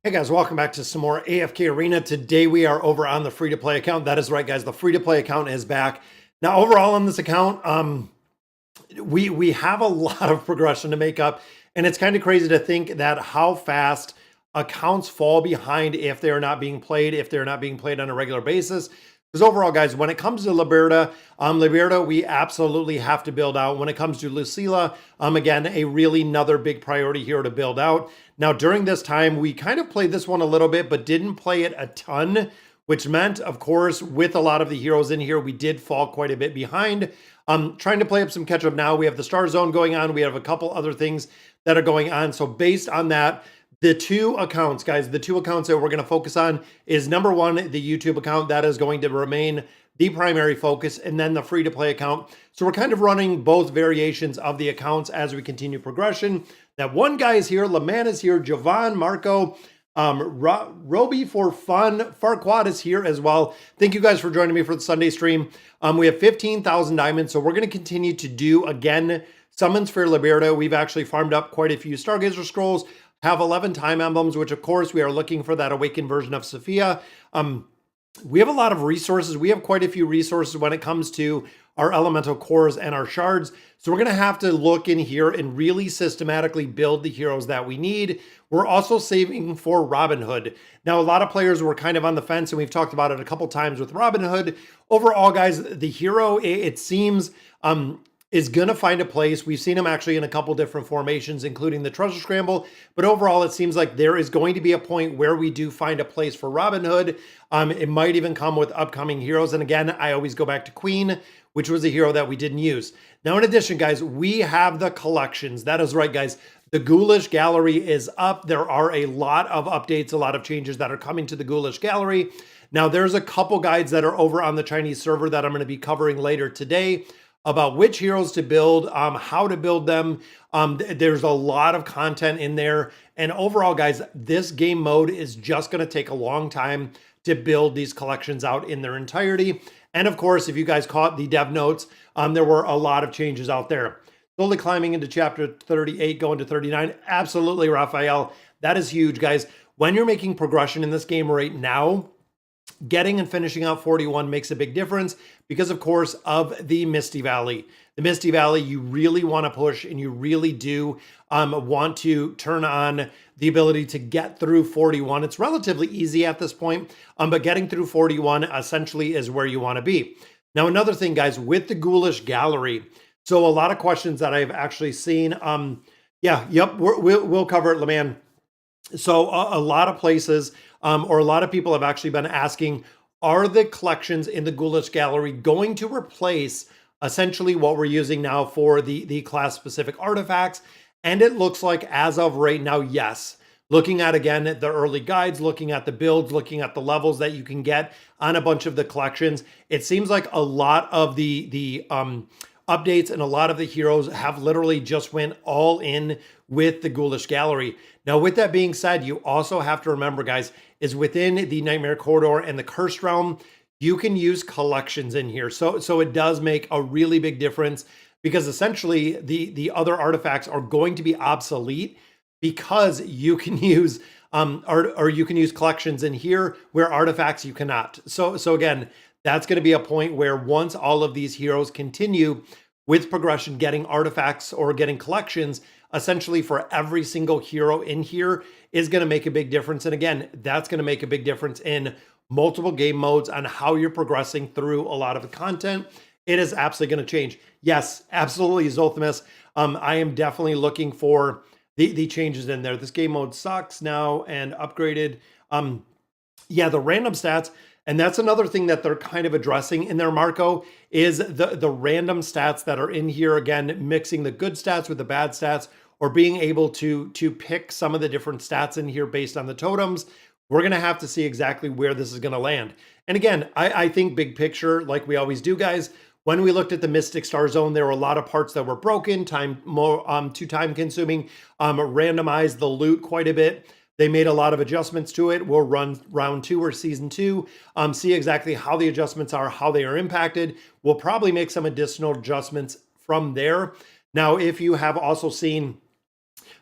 Hey guys, welcome back to some more AFK Arena. Today we are over on the free-to-play account. That is right, guys. The free-to-play account is back. Now, overall on this account, we have a lot of progression to make up, and it's kind of crazy to think that how fast accounts fall behind if they are not being played, on a regular basis. Because overall, guys, when it comes to Liberta, we absolutely have to build out. When it comes to Lucilla, again, another big priority here to build out. Now, during this time, we kind of played this one a little bit, but didn't play it a ton, which meant, of course, with a lot of the heroes in here, we did fall quite a bit behind. Trying to play up some catch up now. We have the Star Zone going on. We have a couple other things that are going on. So based on that, the two accounts, guys, the two accounts that we're going to focus on is number one, the YouTube account. That is going to remain the primary focus, and then the free-to-play account. So we're kind of running both variations of the accounts as we continue progression. That one guy is here, Laman is here, Javon, Marco, Roby for fun, Farquad is here as well. Thank you guys for joining me for the Sunday stream. We have 15,000 diamonds, so we're going to continue to do, again, summons for Liberta. We've actually farmed up quite a few Stargazer scrolls, have 11 time emblems, which of course we are looking for that awakened version of Sophia. We have a lot of resources. We have quite a few resources when it comes to our elemental cores and our shards. So we're going to have to look in here and really systematically build the heroes that we need. We're also saving for Robin Hood. Now, a lot of players were kind of on the fence, and we've talked about it a couple times with Robin Hood. Overall, guys, the hero, it seems, is going to find a place. We've seen him actually in a couple different formations, including the Treasure Scramble. But overall, it seems like there is going to be a point where we do find a place for Robin Hood. It might even come with upcoming heroes. And again, I always go back to Queen, which was a hero that we didn't use. Now, in addition, guys, we have the collections. That is right, guys. The Ghoulish Gallery is up. There are a lot of updates, a lot of changes that are coming to the Ghoulish Gallery. Now, there's a couple guides that are over on the Chinese server that I'm going to be covering later today about which heroes to build, how to build them. There's a lot of content in there. And overall, guys, this game mode is just going to take a long time to build these collections out in their entirety. And of course, if you guys caught the dev notes, there were a lot of changes out there. Slowly climbing into chapter 38, going to 39. Absolutely, Raphael. That is huge, guys. When you're making progression in this game right now, getting and finishing out 41 makes a big difference because, of course, of the Misty Valley. The Misty Valley, you really want to push, and you really do want to turn on the ability to get through 41. It's relatively easy at this point, but getting through 41 essentially is where you want to be. Now, another thing, guys, with the Ghoulish Gallery, so a lot of questions that I've actually seen. We'll cover it, Laman. So a lot of places, or a lot of people have actually been asking, are the collections in the Ghoulish Gallery going to replace essentially what we're using now for the class-specific artifacts? And it looks like, as of right now, yes. Looking at, again, the early guides, looking at the builds, looking at the levels that you can get on a bunch of the collections, it seems like a lot of the updates and a lot of the heroes have literally just went all in with the Ghoulish Gallery. Now, with that being said, you also have to remember, guys, is within the Nightmare Corridor and the Cursed Realm, you can use collections in here. So it does make a really big difference, because essentially the other artifacts are going to be obsolete because you can use or you can use collections in here where artifacts you cannot. So again, that's going to be a point where once all of these heroes continue with progression, getting artifacts or getting collections, essentially for every single hero in here is going to make a big difference. And again, that's going to make a big difference in multiple game modes on how you're progressing through a lot of the content. It is absolutely going to change. Yes, absolutely, Zolthimus. I am definitely looking for the changes in there. This game mode sucks now and upgraded. The random stats. And that's another thing that they're kind of addressing in there, Marco, is the random stats that are in here. Again, mixing the good stats with the bad stats, or being able to pick some of the different stats in here based on the totems. We're going to have to see exactly where this is going to land. And again, I think big picture, like we always do, guys, when we looked at the Mystic Star Zone, there were a lot of parts that were broken, too time consuming, randomized the loot quite a bit. They made a lot of adjustments to it. We'll run round 2 or season 2, see exactly how the adjustments are, how they are impacted. We'll probably make some additional adjustments from there. Now, if you have also seen,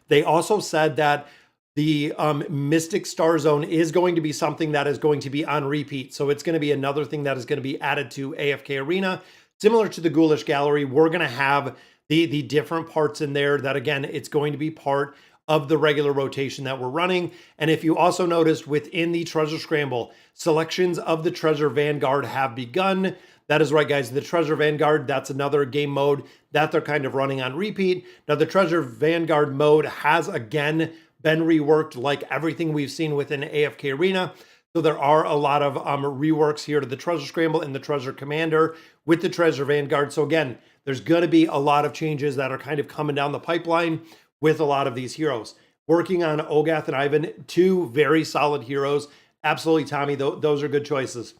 they also said that The Mystic Star Zone is going to be something that is going to be on repeat. So it's going to be another thing that is going to be added to AFK Arena. Similar to the Ghoulish Gallery, we're going to have the different parts in there that, again, it's going to be part of the regular rotation that we're running. And if you also noticed within the Treasure Scramble, selections of the Treasure Vanguard have begun. That is right, guys. The Treasure Vanguard, that's another game mode that they're kind of running on repeat. Now, the Treasure Vanguard mode has, again, been reworked like everything we've seen within AFK Arena. So there are a lot of reworks here to the Treasure Scramble and the Treasure Commander with the Treasure Vanguard. So again, there's going to be a lot of changes that are kind of coming down the pipeline with a lot of these heroes. Working on Ogath and Ivan, two very solid heroes. Absolutely, Tommy, those are good choices.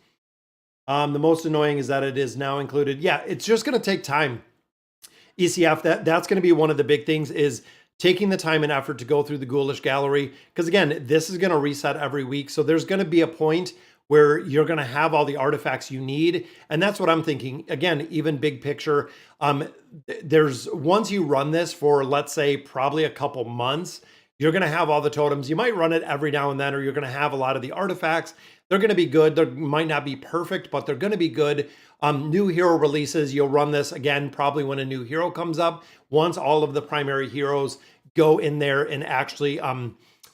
The most annoying is that it is now included. Yeah, it's just going to take time. ECF, that's going to be one of the big things, is taking the time and effort to go through the Ghoulish Gallery. Because again, this is going to reset every week. So there's going to be a point where you're going to have all the artifacts you need. And that's what I'm thinking. Again, even big picture, there's once you run this for, let's say, probably a couple months, you're going to have all the totems. You might run it every now and then, or you're going to have a lot of the artifacts. They're going to be good. They might not be perfect, but they're going to be good. New hero releases, you'll run this again, probably when a new hero comes up. Once all of the primary heroes go in there and actually,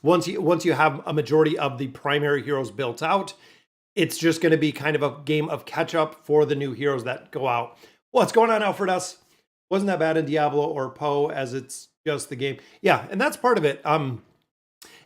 once you have a majority of the primary heroes built out, it's just going to be kind of a game of catch up for the new heroes that go out. What's going on, Alfred S? Wasn't that bad in Diablo or Poe, as it's just the game. Yeah, and that's part of it. And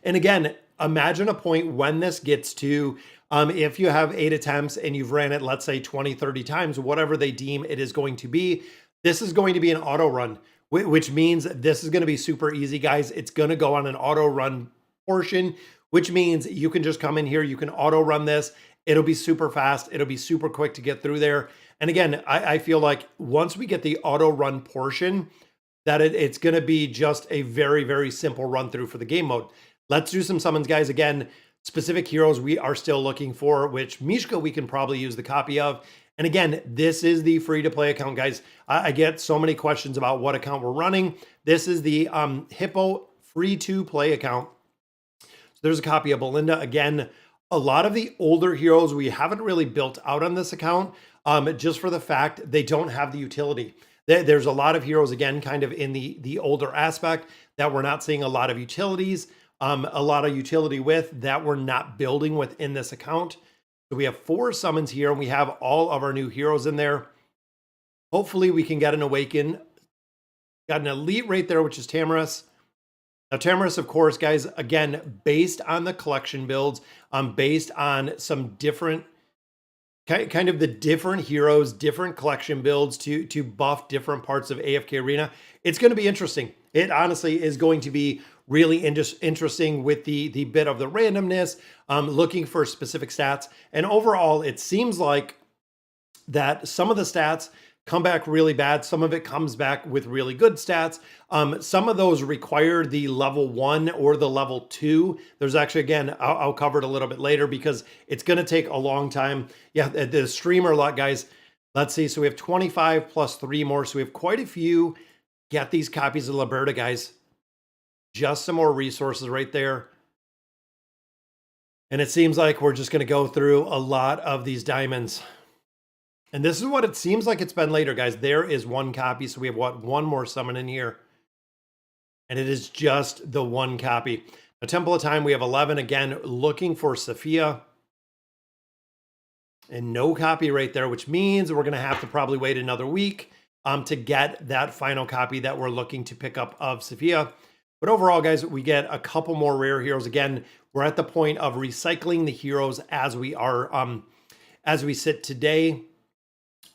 again, imagine a point when this gets to, if you have 8 attempts and you've ran it, let's say 20, 30 times, whatever they deem it is going to be, this is going to be an auto run, which means this is going to be super easy, guys. It's going to go on an auto run portion, which means you can just come in here, you can auto run this. It'll be super fast. It'll be super quick to get through there. And again, I feel like once we get the auto run portion, that it's going to be just a very, very simple run through for the game mode. Let's do some summons, guys. Again, specific heroes we are still looking for, which Mishka we can probably use the copy of. And again, this is the free-to-play account, guys. I get so many questions about what account we're running. This is the Hippo free-to-play account. So there's a copy of Belinda. Again, a lot of the older heroes we haven't really built out on this account, just for the fact they don't have the utility. There's a lot of heroes, again, kind of in the older aspect that we're not seeing a lot of utilities, a lot of utility with that we're not building within this account. So we have 4 summons here, and we have all of our new heroes in there. Hopefully we can get an Awaken. Got an Elite right there, which is Tamaris. Now, Tamaris, of course, guys, again, based on the collection builds, based on some different, kind of the different heroes, different collection builds to buff different parts of AFK Arena, it's going to be interesting. It honestly is going to be really interesting with the bit of the randomness, looking for specific stats. And overall, it seems like that some of the stats come back really bad. Some of it comes back with really good stats. Some of those require the level 1 or the level 2. There's actually, again, I'll cover it a little bit later because it's going to take a long time. Yeah, the streamer lot, guys. Let's see. So we have 25 plus 3 more. So we have quite a few. Get these copies of Liberta, guys. Just some more resources right there. And it seems like we're just going to go through a lot of these diamonds. And this is what it seems like it's been later, guys. There is 1 copy. So we have, what, 1 more summon in here. And it is just the 1 copy. A Temple of Time, we have 11. Again, looking for Sophia. And no copy right there, which means we're going to have to probably wait another week to get that final copy that we're looking to pick up of Sophia. But overall, guys, we get a couple more rare heroes. Again, we're at the point of recycling the heroes as we are, as we sit today,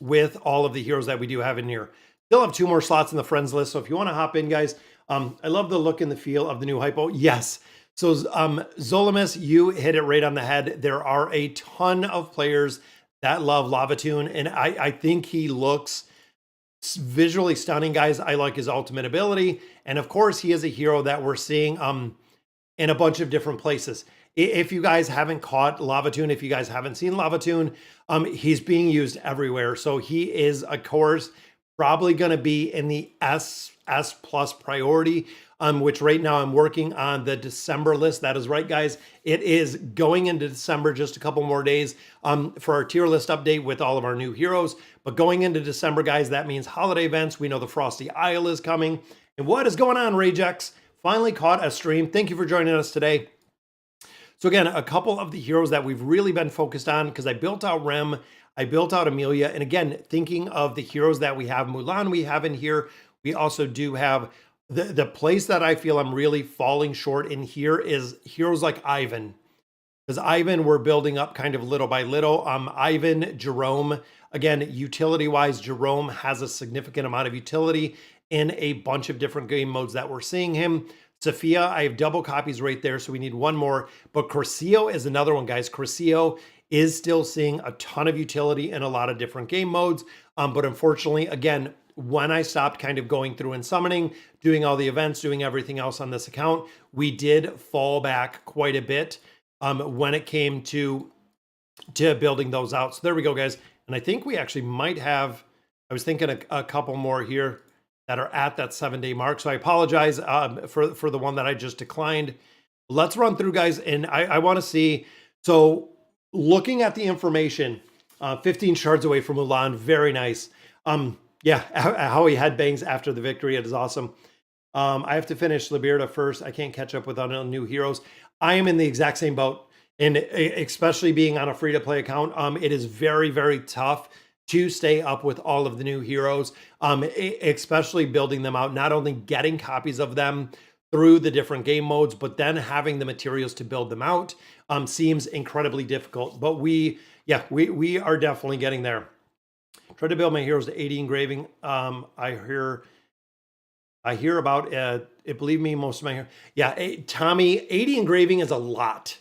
with all of the heroes that we do have in here. Still have 2 more slots in the friends list. So if you want to hop in, guys, I love the look and the feel of the new Hypo. Yes. So Zolimus, you hit it right on the head. There are a ton of players that love Lavatoon, and I think he looks visually stunning, guys. I like his ultimate ability. And of course, he is a hero that we're seeing in a bunch of different places. If you guys haven't caught Lavatoon, if you guys haven't seen Lavatoon, he's being used everywhere. So he is, of course, probably going to be in the S plus priority, which right now I'm working on the December list. That is right, guys. It is going into December, just a couple more days for our tier list update with all of our new heroes. But going into December, guys, that means holiday events. We know the Frosty Isle is coming. And what is going on, Ragex? Finally caught a stream. Thank you for joining us today. So again, a couple of the heroes that we've really been focused on, because I built out Rem, I built out Amelia, and again, thinking of the heroes that we have, Mulan we have in here, we also do have the place that I feel I'm really falling short in here is heroes like Ivan. Because Ivan, we're building up kind of little by little. Ivan, Jerome, again, utility-wise, Jerome has a significant amount of utility in a bunch of different game modes that we're seeing him. Sophia, I have double copies right there, so we need one more. But Curcio is another one, guys. Curcio is still seeing a ton of utility in a lot of different game modes. But unfortunately, again, when I stopped kind of going through and summoning, doing all the events, doing everything else on this account, we did fall back quite a bit when it came to building those out. So there we go, guys. And I think we actually might have, I was thinking a couple more here that are at that 7-day mark. So I apologize for the one that I just declined. Let's run through, guys. And I want to see, so looking at the information, 15 shards away from Mulan, very nice. Yeah, how he headbangs after the victory, it is awesome. I have to finish Liberta first. I can't catch up with other new heroes. I am in the exact same boat. And especially being on a free-to-play account, it is very, very tough to stay up with all of the new heroes, especially building them out, not only getting copies of them through the different game modes, but then having the materials to build them out seems incredibly difficult. But we are definitely getting there. Try to build my heroes to 80 engraving. I hear about believe me, most of my Tommy, 80 engraving is a lot.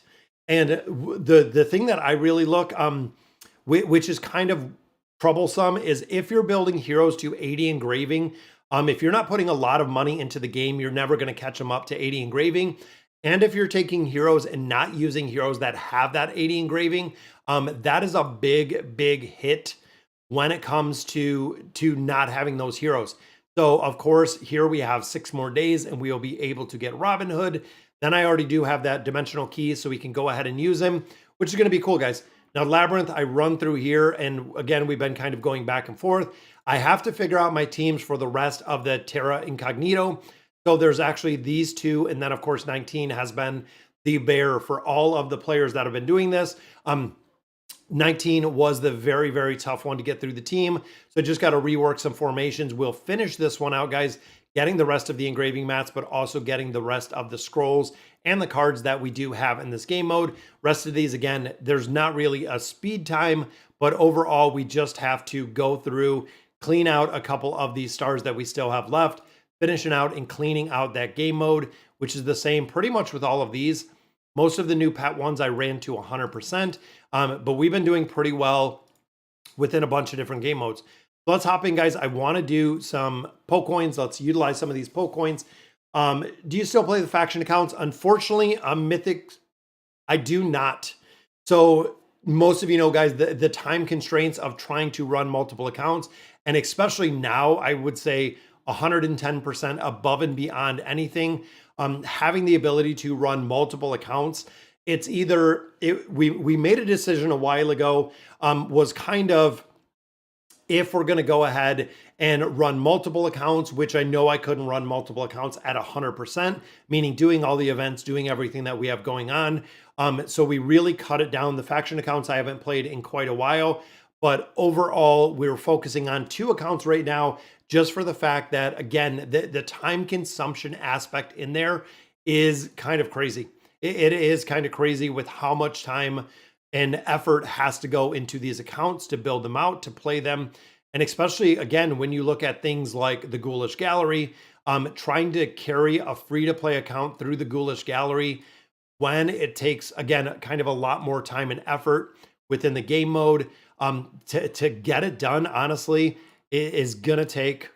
And the thing that I really look which is kind of troublesome, is if you're building heroes to 80 engraving, if you're not putting a lot of money into the game, you're never going to catch them up to 80 engraving. And if you're taking heroes and not using heroes that have that 80 engraving, that is a big hit when it comes to not having those heroes. So of course, here we have 6 more days and we'll be able to get Robin Hood. Then I already do have that dimensional key, so we can go ahead and use him, which is going to be cool, guys. Now, Labyrinth, I run through here, and again, we've been kind of going back and forth. I have to figure out my teams for the rest of the Terra Incognito. So there's actually these two, and then, of course, 19 has been the bear for all of the players that have been doing this. 19 was the very, very tough one to get through the team. So just got to rework some formations. We'll finish this one out, guys, getting the rest of the engraving mats, but also getting the rest of the scrolls and the cards that we do have in this game mode. Rest of these, again, there's not really a speed time, but overall, we just have to go through, clean out a couple of these stars that we still have left, finishing out and cleaning out that game mode, which is the same pretty much with all of these. Most of the new pet ones I ran to 100%, but we've been doing pretty well within a bunch of different game modes. So let's hop in, guys. I want to do some poke coins. Let's utilize some of these poke coins. Do you still play the faction accounts? Unfortunately, Mythic, I do not. So most of you know, guys, the time constraints of trying to run multiple accounts, and especially now, I would say 110% above and beyond anything. Having the ability to run multiple accounts, it's either, we made a decision a while ago, was kind of, if we're going to go ahead and run multiple accounts, which I know I couldn't run multiple accounts at 100%, meaning doing all the events, doing everything that we have going on. So we really cut it down. The faction accounts I haven't played in quite a while, but overall, we're focusing on 2 accounts right now, just for the fact that, again, the time consumption aspect in there is kind of crazy. It is kind of crazy with how much time and effort has to go into these accounts to build them out, to play them. And especially, again, when you look at things like the Ghoulish Gallery, trying to carry a free-to-play account through the Ghoulish Gallery when it takes, again, kind of a lot more time and effort within the game mode, to get it done, honestly, it is going to take,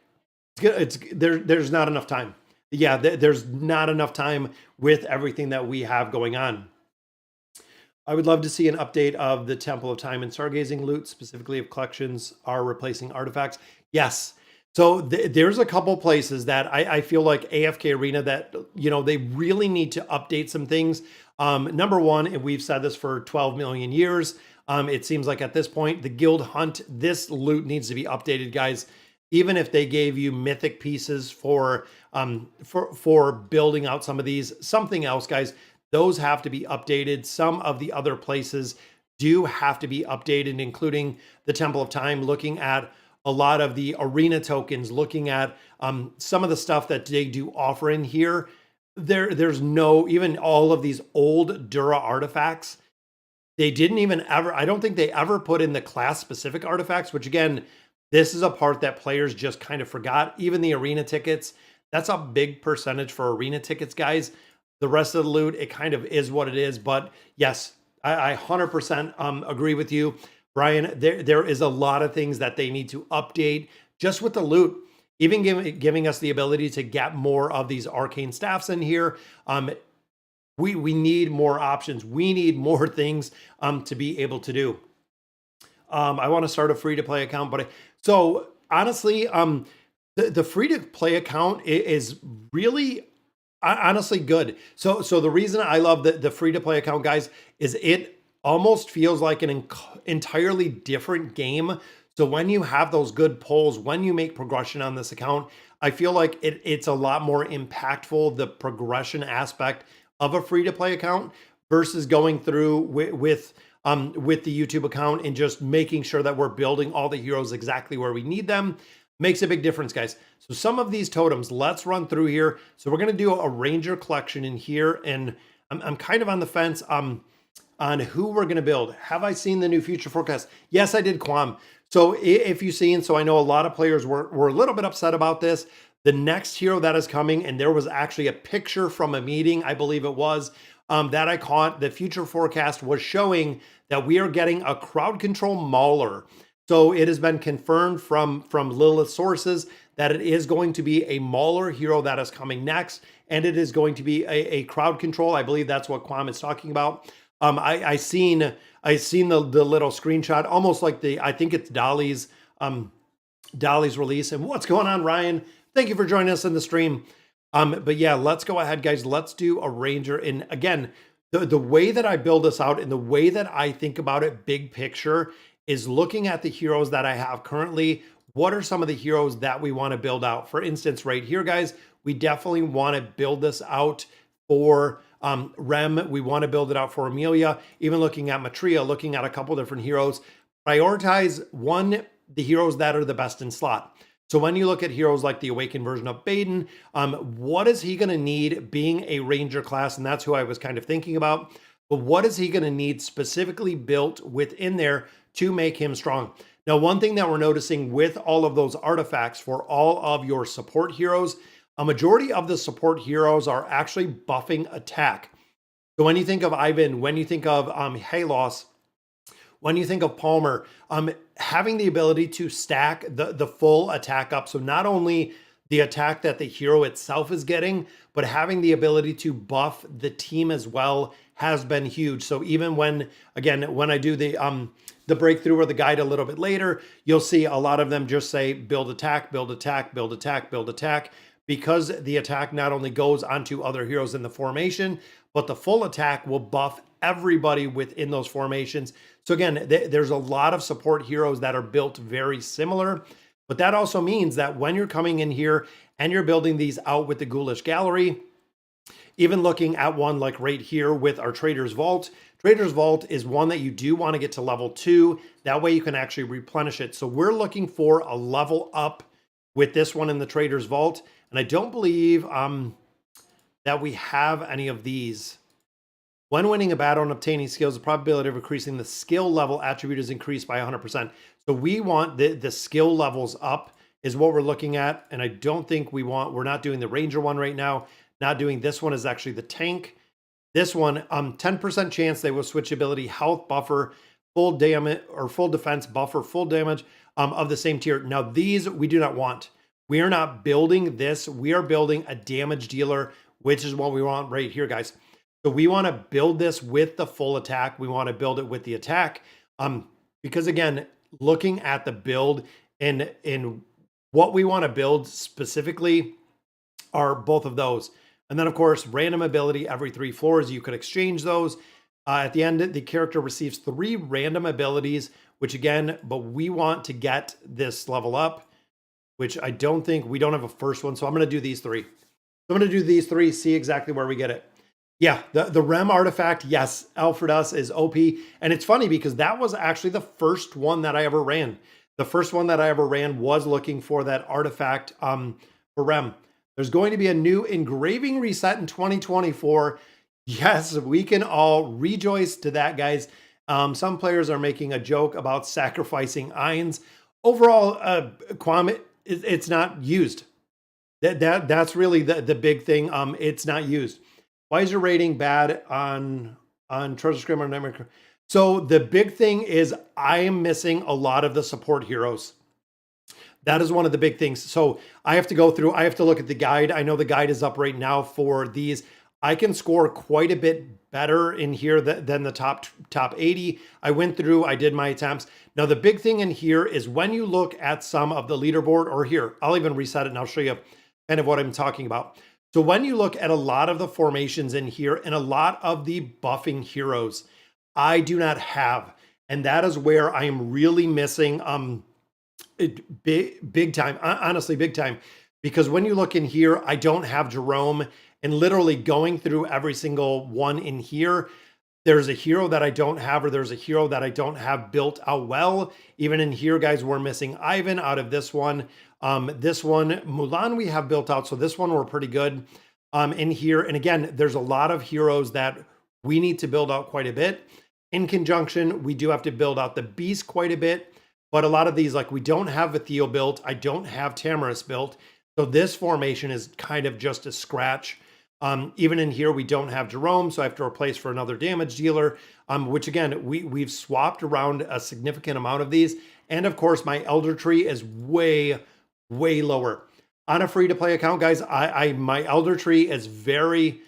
there's not enough time. Yeah, there's not enough time with everything that we have going on. I would love to see an update of the Temple of Time and Stargazing loot, specifically if collections are replacing artifacts. Yes. So there's a couple places that I feel like AFK Arena that, they really need to update some things. Number one, and we've said this for 12 million years, it seems like at this point, the guild hunt, this loot needs to be updated, guys. Even if they gave you mythic pieces for building out some of these, something else, guys, those have to be updated. Some of the other places do have to be updated, including the Temple of Time, looking at a lot of the arena tokens, looking at some of the stuff that they do offer in here. There's no, even all of these old Dura artifacts, they didn't even ever, I don't think they ever put in the class specific artifacts, which again, this is a part that players just kind of forgot. Even the arena tickets, that's a big percentage for arena tickets, guys. The rest of the loot, it kind of is what it is. But yes, I 100% agree with you, Brian. There is a lot of things that they need to update just with the loot, even giving us the ability to get more of these arcane staffs in here. We need more options. We need more things to be able to do. I want to start a free-to-play account, but so honestly, the free-to-play account is really honestly good. So the reason I love the free-to-play account, guys, is it almost feels like an entirely different game. So when you have those good polls, when you make progression on this account, I feel like it's a lot more impactful, the progression aspect of a free-to-play account versus going through with the YouTube account and just making sure that we're building all the heroes exactly where we need them. Makes a big difference, guys. So some of these totems, let's run through here. So we're going to do a ranger collection in here, and I'm kind of on the fence on who we're going to build. Have I seen the new future forecast? Yes, I did, Quam. So if you've seen, so I know a lot of players were a little bit upset about this. The next hero that is coming, and there was actually a picture from a meeting, I believe it was, that I caught. The future forecast was showing that we are getting a crowd control mauler. So it has been confirmed from Lilith sources that it is going to be a mauler hero that is coming next, and it is going to be a crowd control. I believe that's what Quam is talking about. I seen the little screenshot, almost like I think it's Dolly's release. And what's going on, Ryan? Thank you for joining us in the stream. But yeah, let's go ahead, guys. Let's do a ranger. And again, the way that I build this out and the way that I think about it, big picture, is looking at the heroes that I have currently. What are some of the heroes that we want to build out? For instance, right here, guys, we definitely want to build this out for Rem. We want to build it out for Amelia. Even looking at Matria, looking at a couple different heroes. Prioritize the heroes that are the best in slot. So when you look at heroes like the Awakened version of Baden, what is he going to need being a ranger class? And that's who I was kind of thinking about. But what is he going to need specifically built within there to make him strong? Now, one thing that we're noticing with all of those artifacts for all of your support heroes, a majority of the support heroes are actually buffing attack. So when you think of Ivan, when you think of Halos, when you think of Palmer, having the ability to stack the full attack up. So not only the attack that the hero itself is getting, but having the ability to buff the team as well has been huge. So even when I do the breakthrough or the guide a little bit later, you'll see a lot of them just say build attack, build attack, build attack, build attack, because the attack not only goes onto other heroes in the formation, but the full attack will buff everybody within those formations. So again, there's a lot of support heroes that are built very similar, but that also means that when you're coming in here and you're building these out with the Ghoulish Gallery, even looking at one like right here with our Trader's Vault, Trader's Vault is one that you do want to get to level 2. That way you can actually replenish it. So we're looking for a level up with this one in the Trader's Vault. And I don't believe that we have any of these. When winning a battle and obtaining skills, the probability of increasing the skill level attribute is increased by 100%. So we want the skill levels up is what we're looking at. And I don't think we're not doing the Ranger one right now. Not doing this one is actually the tank. This one, 10% chance they will switch ability, health buffer, full damage or full defense buffer, full damage of the same tier. Now these we do not want. We are not building this. We are building a damage dealer, which is what we want right here, guys. So we want to build this with the full attack. We want to build it with the attack. Because again, looking at the build and what we want to build specifically are both of those. And then, of course, random ability every 3 floors. You could exchange those. At the end, the character receives 3 random abilities, which again, but we want to get this level up, which I don't think we don't have a first one. So I'm going to do these 3. So I'm going to do these 3, see exactly where we get it. Yeah, the REM artifact, yes, Alfredus is OP. And it's funny because that was actually the first one that I ever ran. The first one that I ever ran was looking for that artifact for REM. There's going to be a new engraving reset in 2024. Yes, we can all rejoice to that, guys. Some players are making a joke about sacrificing ions. Overall, Kwame, it's not used. That's really the big thing. It's not used. Why is your rating bad on Treasure Scrim or Nightmare? So the big thing is I am missing a lot of the support heroes. That is one of the big things. So I have to go through, I have to look at the guide. I know the guide is up right now for these. I can score quite a bit better in here than the top 80. I went through, I did my attempts. Now the big thing in here is when you look at some of the leaderboard, or here, I'll even reset it and I'll show you kind of what I'm talking about. So when you look at a lot of the formations in here and a lot of the buffing heroes, I do not have. And that is where I am really missing big time, honestly, big time. Because when you look in here, I don't have Jerome, and literally going through every single one in here, there's a hero that I don't have, or there's a hero that I don't have built out well. Even in here, guys, we're missing Ivan out of this one. This one, Mulan, we have built out. So this one, we're pretty good in here. And again, there's a lot of heroes that we need to build out quite a bit. In conjunction, we do have to build out the Beast quite a bit. But a lot of these, like we don't have Vathiel built. I don't have Tamaris built. So this formation is kind of just a scratch. Even in here, we don't have Jerome. So I have to replace for another damage dealer, which again, we've swapped around a significant amount of these. And of course, my Elder Tree is way lower. On a free-to-play account, guys, my Elder Tree is very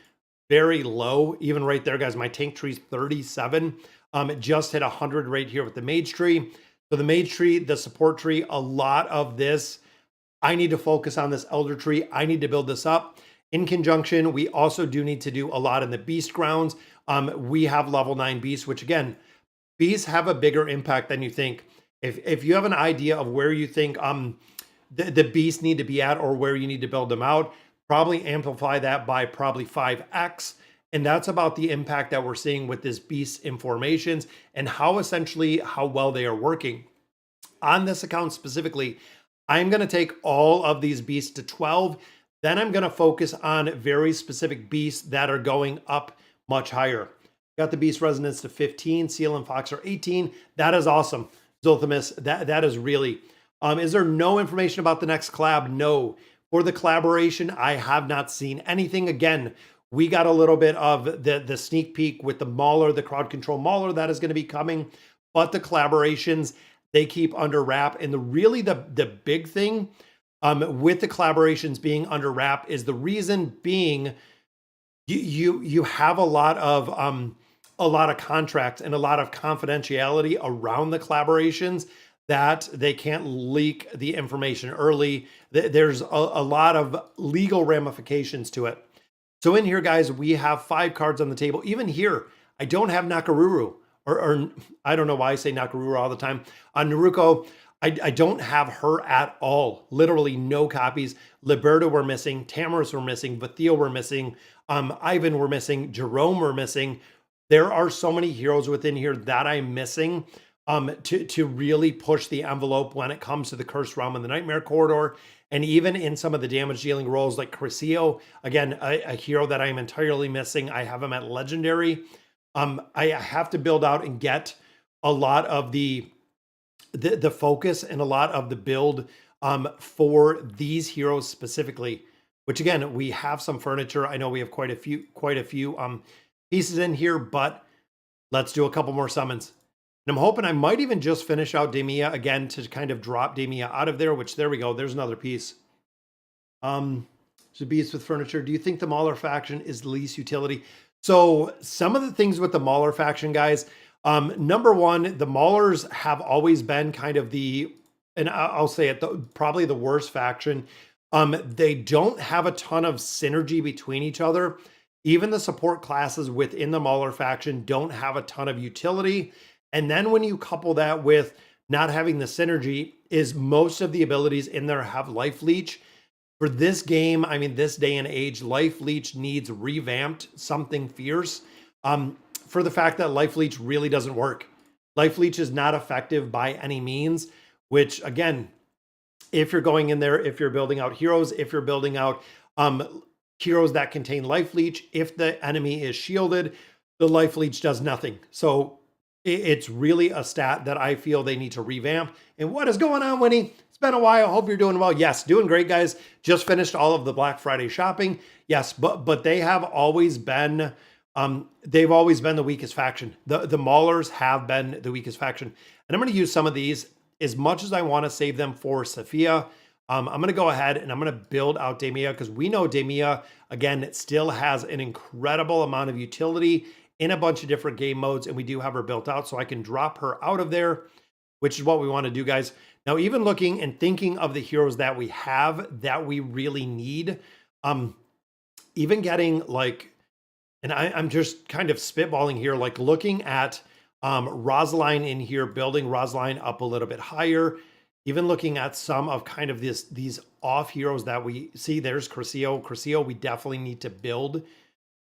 low. Even right there, guys, my Tank Tree is 37. It just hit 100 right here with the Mage Tree. So the Mage Tree, the Support Tree, a lot of this, I need to focus on this Elder Tree. I need to build this up. In conjunction, we also do need to do a lot in the Beast grounds. We have level 9 Beasts, which again, Beasts have a bigger impact than you think. If you have an idea of where you think the Beasts need to be at, or where you need to build them out, probably amplify that by probably 5x. And that's about the impact that we're seeing with this Beast informations and how well they are working. On this account specifically, I'm going to take all of these Beasts to 12. Then I'm going to focus on very specific Beasts that are going up much higher. Got the Beast Resonance to 15. Seal and Fox are 18. That is awesome. Zolthamus, that is really... is there no information about the next collab? No. For the collaboration, I have not seen anything. Again, we got a little bit of the sneak peek with the Mauler, the crowd control Mauler that is going to be coming. But the collaborations, they keep under wrap. And the big thing with the collaborations being under wrap is the reason being you have a lot of contracts and a lot of confidentiality around the collaborations that they can't leak the information early. There's a lot of legal ramifications to it. So in here, guys, we have 5 cards on the table. Even here, I don't have Nakaruru, or I don't know why I say Nakaruru all the time. On Naruko, I don't have her at all. Literally no copies. Liberta we're missing. Tamaris we're missing. Vathiel we're missing. Ivan we're missing. Jerome we're missing. There are so many heroes within here that I'm missing to really push the envelope when it comes to the Cursed Realm and the Nightmare Corridor. And even in some of the damage dealing roles like Crisio, again, a hero that I'm entirely missing. I have him at Legendary. I have to build out and get a lot of the focus and a lot of the build for these heroes specifically, which again, we have some furniture. I know we have quite a few pieces in here, but let's do a couple more summons. And I'm hoping I might even just finish out Demia again to kind of drop Demia out of there, which there we go. There's another piece. So Beasts with furniture. Do you think the Mauler faction is the least utility? So some of the things with the Mauler faction, guys, number one, the Maulers have always been kind of the and I'll say it, probably the worst faction. They don't have a ton of synergy between each other. Even the support classes within the Mauler faction don't have a ton of utility. And then when you couple that with not having the synergy, is most of the abilities in there have life leech. For this game, I mean, this day and age, life leech needs revamped, something fierce. For the fact that life leech really doesn't work. Life leech is not effective by any means, which again, if you're going in there, if you're building out heroes, if you're building out heroes that contain life leech, if the enemy is shielded, the life leech does nothing. So it's really a stat that I feel they need to revamp. And what is going on, Winnie? It's been a while. Hope you're doing well. Yes, doing great, guys. Just finished all of the Black Friday shopping. Yes, but they have always been they've always been the weakest faction. The Maulers have been the weakest faction. And I'm going to use some of these as much as I want to save them for Sophia. I'm going to go ahead and I'm going to build out Demia because we know Demia, again, it still has an incredible amount of utility in a bunch of different game modes, and we do have her built out, so I can drop her out of there, which is what we want to do, guys. Now, even looking and thinking of the heroes that we have that we really need, even getting like, and I'm just kind of spitballing here, like looking at Rosaline in here, building Rosaline up a little bit higher, even looking at some of kind of these off heroes that we see. There's Crescio. Crescio we definitely need to build,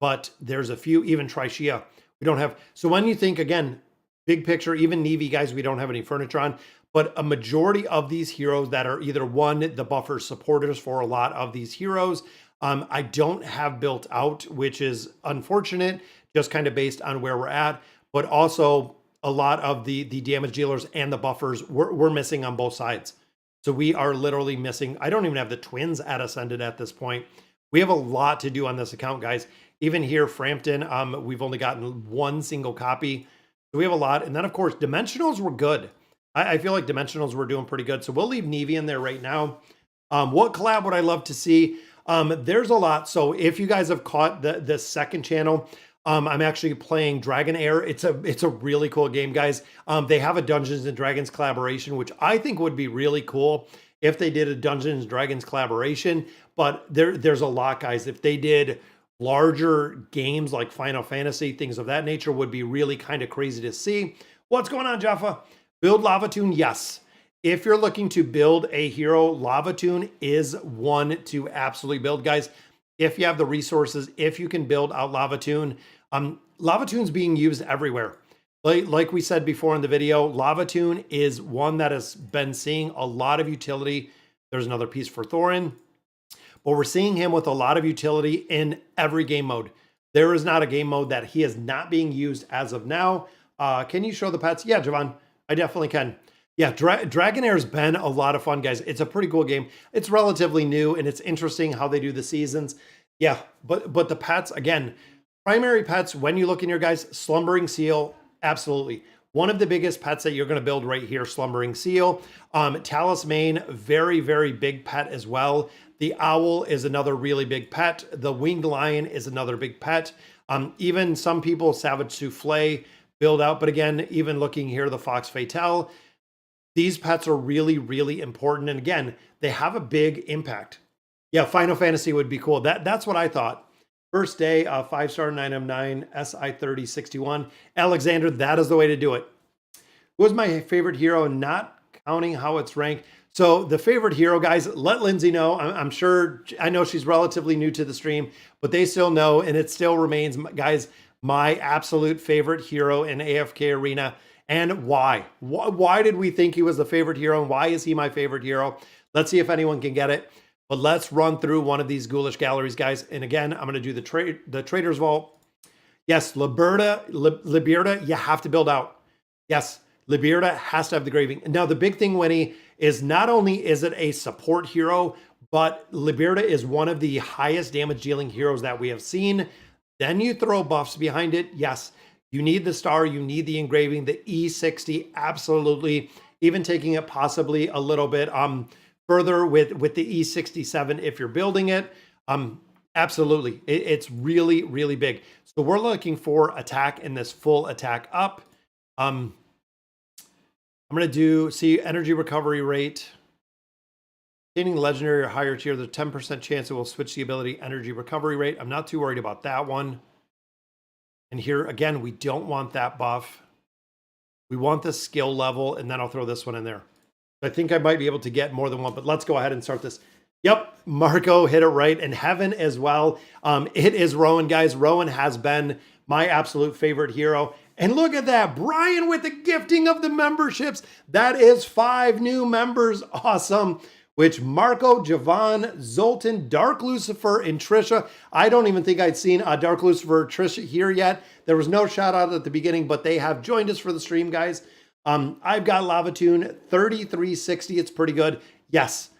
but there's a few, even Trishea, we don't have. So when you think, again, big picture, even Navy, guys, we don't have any furniture on, but a majority of these heroes that are either one, the buffer supporters for a lot of these heroes, I don't have built out, which is unfortunate, just kind of based on where we're at, but also a lot of the damage dealers and the buffers we're missing on both sides. So we are literally missing. I don't even have the twins at Ascended at this point. We have a lot to do on this account, guys. Even here, Frampton, we've only gotten one single copy. So we have a lot. And then, of course, Dimensionals were good. I feel like Dimensionals were doing pretty good. So we'll leave Navy in there right now. What collab would I love to see? There's a lot. So if you guys have caught the second channel, I'm actually playing Dragonair. It's a really cool game, guys. They have a Dungeons and Dragons collaboration, which I think would be really cool if they did a Dungeons and Dragons collaboration. But there's a lot, guys. If they did larger games like Final Fantasy, things of that nature, would be really kind of crazy to see. What's going on, Jaffa? Build Lavatoon, yes. If you're looking to build a hero, Lavatoon is one to absolutely build, guys. If you have the resources, if you can build out Lavatoon, Lavatoon's being used everywhere. Like we said before in the video, Lavatoon is one that has been seeing a lot of utility. There's another piece for Thorin. But we're seeing him with a lot of utility in every game mode. There is not a game mode that he is not being used as of now. Can you show the pets? Yeah, Javon, I definitely can. Yeah, Dragonair has been a lot of fun, guys. It's a pretty cool game. It's relatively new, and it's interesting how they do the seasons. Yeah, but the pets, again, primary pets, when you look in your guys, Slumbering Seal, absolutely. One of the biggest pets that you're going to build right here, Slumbering Seal. Talisman, very, very big pet as well. The owl is another really big pet. The winged lion is another big pet. Even some people, Savage Souffle, build out. But again, even looking here, the Fox Fatale, these pets are really, really important. And again, they have a big impact. Yeah, Final Fantasy would be cool. That's what I thought. First day, 5-star 9M9, SI3061. Alexander, that is the way to do it. Who was my favorite hero, not counting how it's ranked? So the favorite hero, guys, let Lindsay know. I'm sure, I know she's relatively new to the stream, but they still know, and it still remains, guys, my absolute favorite hero in AFK Arena. And why? Why did we think he was the favorite hero, and why is he my favorite hero? Let's see if anyone can get it. But let's run through one of these Ghoulish Galleries, guys. And again, I'm going to do the Trader's Vault. Yes, Liberta, you have to build out. Yes, Liberta has to have the graving. Now, the big thing, Winnie, is not only is it a support hero, but Liberta is one of the highest damage dealing heroes that we have seen. Then you throw buffs behind it. Yes, you need the star, you need the engraving, the E60, absolutely. Even taking it possibly a little bit further with the E67 if you're building it. Absolutely, it's really, really big. So we're looking for attack in this full attack up. I'm I'm going to do, see, energy recovery rate. Gaining legendary or higher tier, there's a 10% chance it will switch the ability energy recovery rate. I'm not too worried about that one. And here, again, we don't want that buff. We want the skill level, and then I'll throw this one in there. I think I might be able to get more than one, but let's go ahead and start this. Yep, Marco hit it right, and Heaven as well. It is Rowan, guys. Rowan has been my absolute favorite hero. And look at that, Brian with the gifting of the memberships. That is 5 new members. Awesome. Which Marco, Javon, Zoltan, Dark Lucifer, and Trisha. I don't even think I'd seen Dark Lucifer, Trisha here yet. There was no shout out at the beginning, but they have joined us for the stream, guys. I've got Lavatoon 3360. It's pretty good. Yes,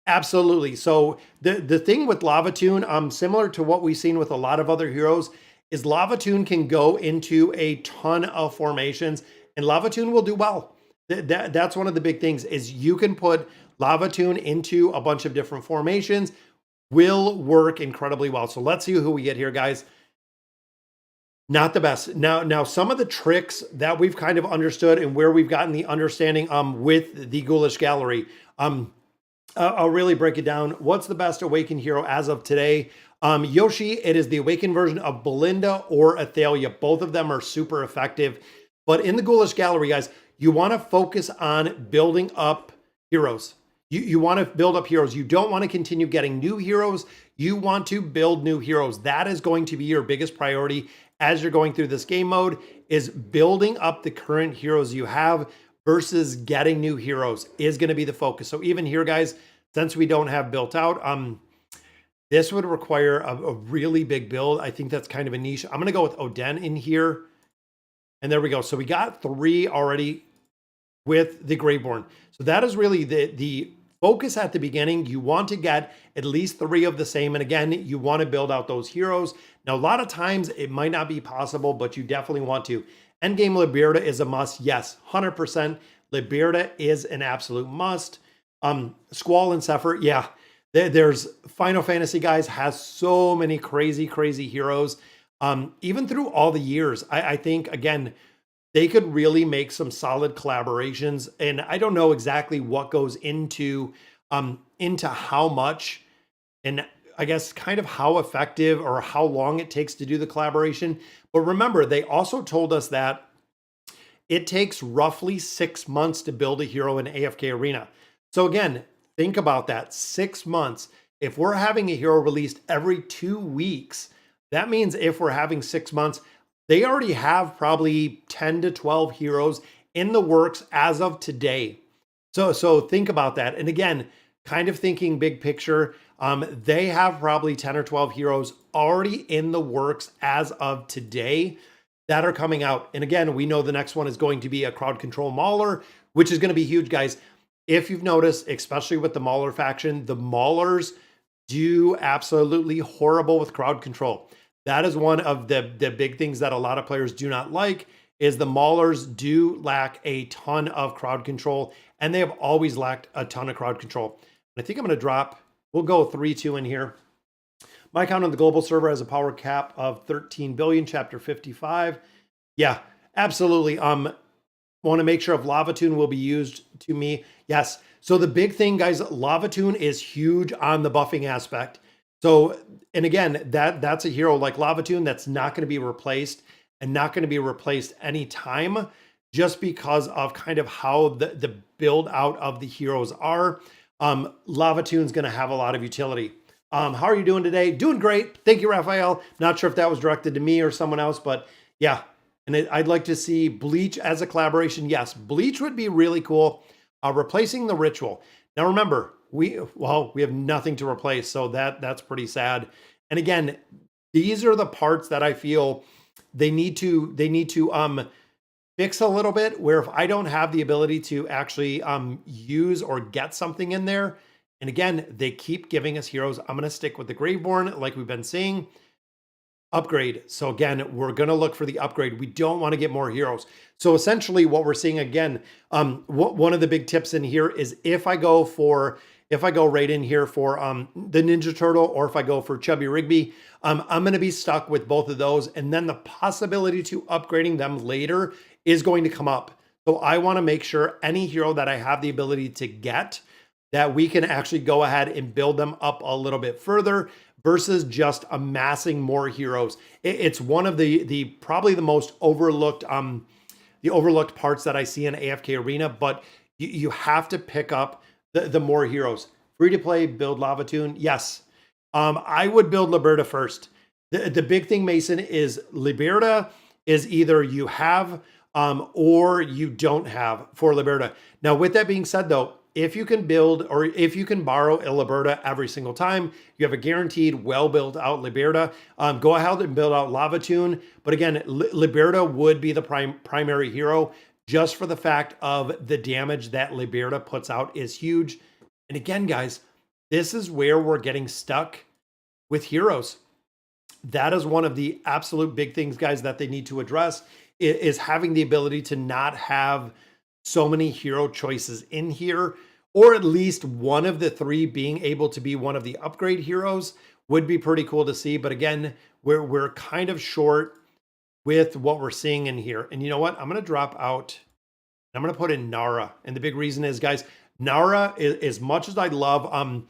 absolutely. So the thing with Lavatoon, similar to what we've seen with a lot of other heroes, is Lavatoon can go into a ton of formations, and Lavatoon will do well. That's one of the big things, is you can put Lavatoon into a bunch of different formations, will work incredibly well. So let's see who we get here, guys. Not the best. Now some of the tricks that we've kind of understood and where we've gotten the understanding with the Ghoulish Gallery. I'll really break it down. What's the best Awakened hero as of today? Yoshi, it is the Awakened version of Belinda or Athalia. Both of them are super effective. But in the Ghoulish Gallery, guys, you want to focus on building up heroes. You want to build up heroes. You don't want to continue getting new heroes. You want to build new heroes. That is going to be your biggest priority as you're going through this game mode, is building up the current heroes you have versus getting new heroes is going to be the focus. So even here, guys, since we don't have built out, this would require a really big build. I think that's kind of a niche. I'm going to go with Oden in here. And there we go. So we got 3 already with the Graveborn. So that is really the focus at the beginning. You want to get at least 3 of the same. And again, you want to build out those heroes. Now, a lot of times it might not be possible, but you definitely want to. Endgame Liberta is a must. Yes, 100%. Liberta is an absolute must. Squall and Sephiroth, yeah. There's Final Fantasy, guys, has so many crazy, crazy heroes. Even through all the years, I think, again, they could really make some solid collaborations. And I don't know exactly what goes into how much, and I guess kind of how effective or how long it takes to do the collaboration. But remember, they also told us that it takes roughly 6 months to build a hero in AFK Arena. So again, think about that, 6 months. If we're having a hero released every 2 weeks, that means if we're having 6 months, they already have probably 10 to 12 heroes in the works as of today. So think about that. And again, kind of thinking big picture, they have probably 10 or 12 heroes already in the works as of today that are coming out. And again, we know the next one is going to be a crowd control Mauler, which is going to be huge, guys. If you've noticed, especially with the Mauler faction, the Maulers do absolutely horrible with crowd control. That is one of the big things that a lot of players do not like, is the Maulers do lack a ton of crowd control, and they have always lacked a ton of crowd control. And I think I'm going to drop, we'll go 3-2 in here. My count on the global server has a power cap of 13 billion, chapter 55. Yeah, absolutely. Want to make sure if Lavatoon will be used to me. Yes. So the big thing, guys, Lavatoon is huge on the buffing aspect. So, and again, that's a hero like Lavatoon that's not going to be replaced, and not going to be replaced anytime, just because of kind of how the build out of the heroes are. Lavatoon's going to have a lot of utility. How are you doing today? Doing great. Thank you, Raphael. Not sure if that was directed to me or someone else, but yeah. And I'd like to see Bleach as a collaboration. Yes, Bleach would be really cool. Replacing the Ritual. Now remember, we have nothing to replace, so that's pretty sad. And again, these are the parts that I feel they need to fix a little bit, where if I don't have the ability to actually use or get something in there, and again, they keep giving us heroes, I'm going to stick with the Graveborn like we've been seeing. Upgrade. So again, we're going to look for the upgrade. We don't want to get more heroes. So essentially what we're seeing again, one of the big tips in here is if I go right in here for the Ninja Turtle, or if I go for Chubby Rigby, I'm going to be stuck with both of those. And then the possibility to upgrading them later is going to come up. So I want to make sure any hero that I have the ability to get, that we can actually go ahead and build them up a little bit further versus just amassing more heroes. It's one of the probably the most overlooked the overlooked parts that I see in AFK Arena, but you have to pick up the more heroes. Free to play, build Lavatoon. Yes. I would build Liberta first. The big thing, Mason, is Liberta is either you have or you don't have for Liberta. Now, with that being said, though, if you can build or if you can borrow a Liberta every single time, you have a guaranteed well built out Liberta. Go ahead and build out Lavatoon. But again, Liberta would be the primary hero just for the fact of the damage that Liberta puts out is huge. And again, guys, this is where we're getting stuck with heroes. That is one of the absolute big things, guys, that they need to address is having the ability to not have so many hero choices in here, or at least one of the three being able to be one of the upgrade heroes would be pretty cool to see. But again, we're kind of short with what we're seeing in here. And you know what? I'm going to drop out. I'm going to put in Nara. And the big reason is, guys, Nara, as much as I love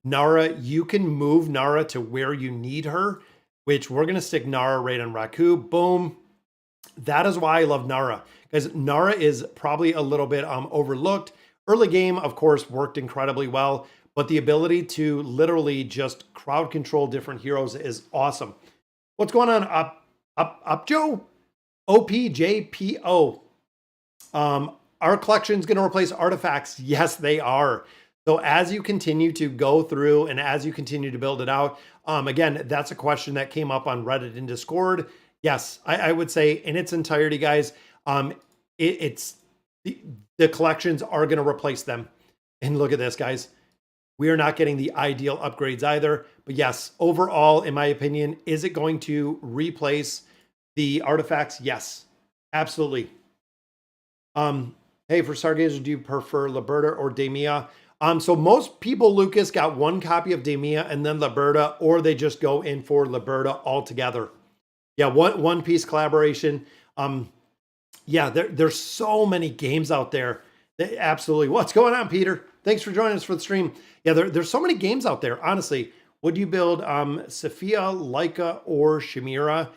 Nara, you can move Nara to where you need her, which we're going to stick Nara right on Raku. Boom. That is why I love Nara, because Nara is probably a little bit overlooked. Early game, of course, worked incredibly well, but the ability to literally just crowd control different heroes is awesome. What's going on, up, Joe? OPJPO. Our collection is going to replace artifacts. Yes, they are. So as you continue to go through and as you continue to build it out, again, that's a question that came up on Reddit and Discord. Yes, I would say in its entirety, guys, it's the collections are going to replace them. And look at this, guys. We are not getting the ideal upgrades either. But yes, overall, in my opinion, is it going to replace the artifacts? Yes, absolutely. Hey, for Stargazer, do you prefer Liberta or Demia? So most people, Lucas, got one copy of Demia and then Liberta, or they just go in for Liberta altogether. Yeah, One Piece collaboration. Yeah, there's so many games out there. Absolutely. What's going on, Peter? Thanks for joining us for the stream. Yeah, there's so many games out there. Honestly, would you build Sophia, Leica, or Chimera?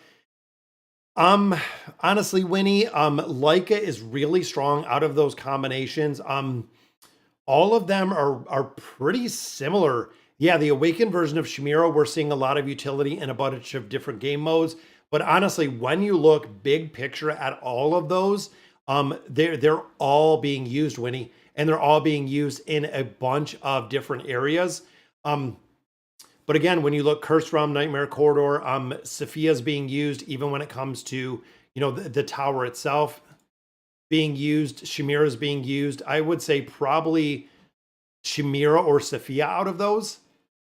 Honestly, Winnie, Leica is really strong out of those combinations. All of them are pretty similar. Yeah, the Awakened version of Chimera, we're seeing a lot of utility in a bunch of different game modes. But honestly, when you look big picture at all of those, they're all being used, Winnie, and they're all being used in a bunch of different areas. But again, when you look Cursed Realm, Nightmare Corridor, Sophia's being used even when it comes to, the tower itself being used. Chimera's being used. I would say probably Chimera or Sophia out of those.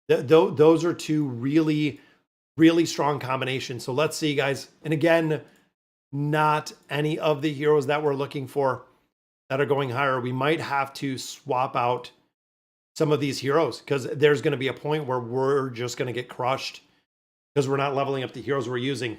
Those are two really, really strong combinations. So let's see, guys. And again, not any of the heroes that we're looking for that are going higher. We might have to swap out some of these heroes because there's going to be a point where we're just going to get crushed because we're not leveling up the heroes we're using.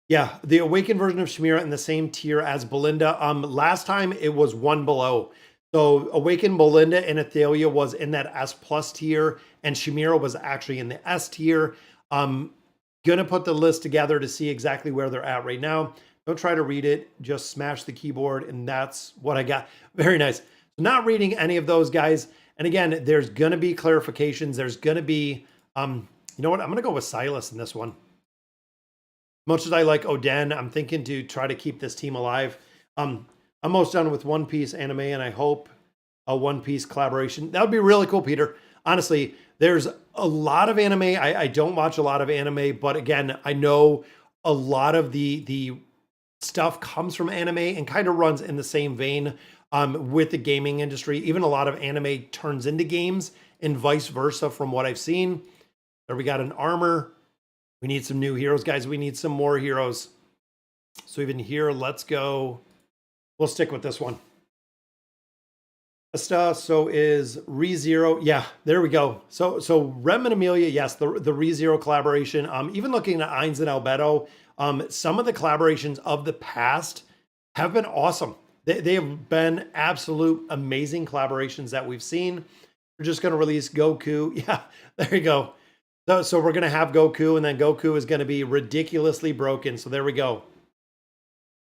Yeah, the Awakened version of Chimera in the same tier as Belinda. Last time it was one below. So Awakened, Belinda, and Athalia was in that S+ tier, and Chimera was actually in the S tier. Gonna put the list together to see exactly where they're at right now. Don't try to read it, just smash the keyboard, and that's what I got. Very nice. So not reading any of those, guys. And again, there's gonna be clarifications. There's gonna be, you know what? I'm gonna go with Silas in this one. Much as I like Oden, I'm thinking to try to keep this team alive. I'm almost done with One Piece anime, and I hope a One Piece collaboration. That would be really cool, Peter. Honestly, there's a lot of anime. I don't watch a lot of anime, but again, I know a lot of the stuff comes from anime and kind of runs in the same vein with the gaming industry. Even a lot of anime turns into games and vice versa from what I've seen. There we got an armor. We need some new heroes, guys. We need some more heroes. So even here, let's go. We'll stick with this one. So is ReZero. Yeah, there we go. So Rem and Amelia, yes, the ReZero collaboration. Even looking at Ainz and Albedo, some of the collaborations of the past have been awesome. They have been absolute amazing collaborations that we've seen. We're just going to release Goku. Yeah, there you go. So we're going to have Goku, and then Goku is going to be ridiculously broken. So there we go.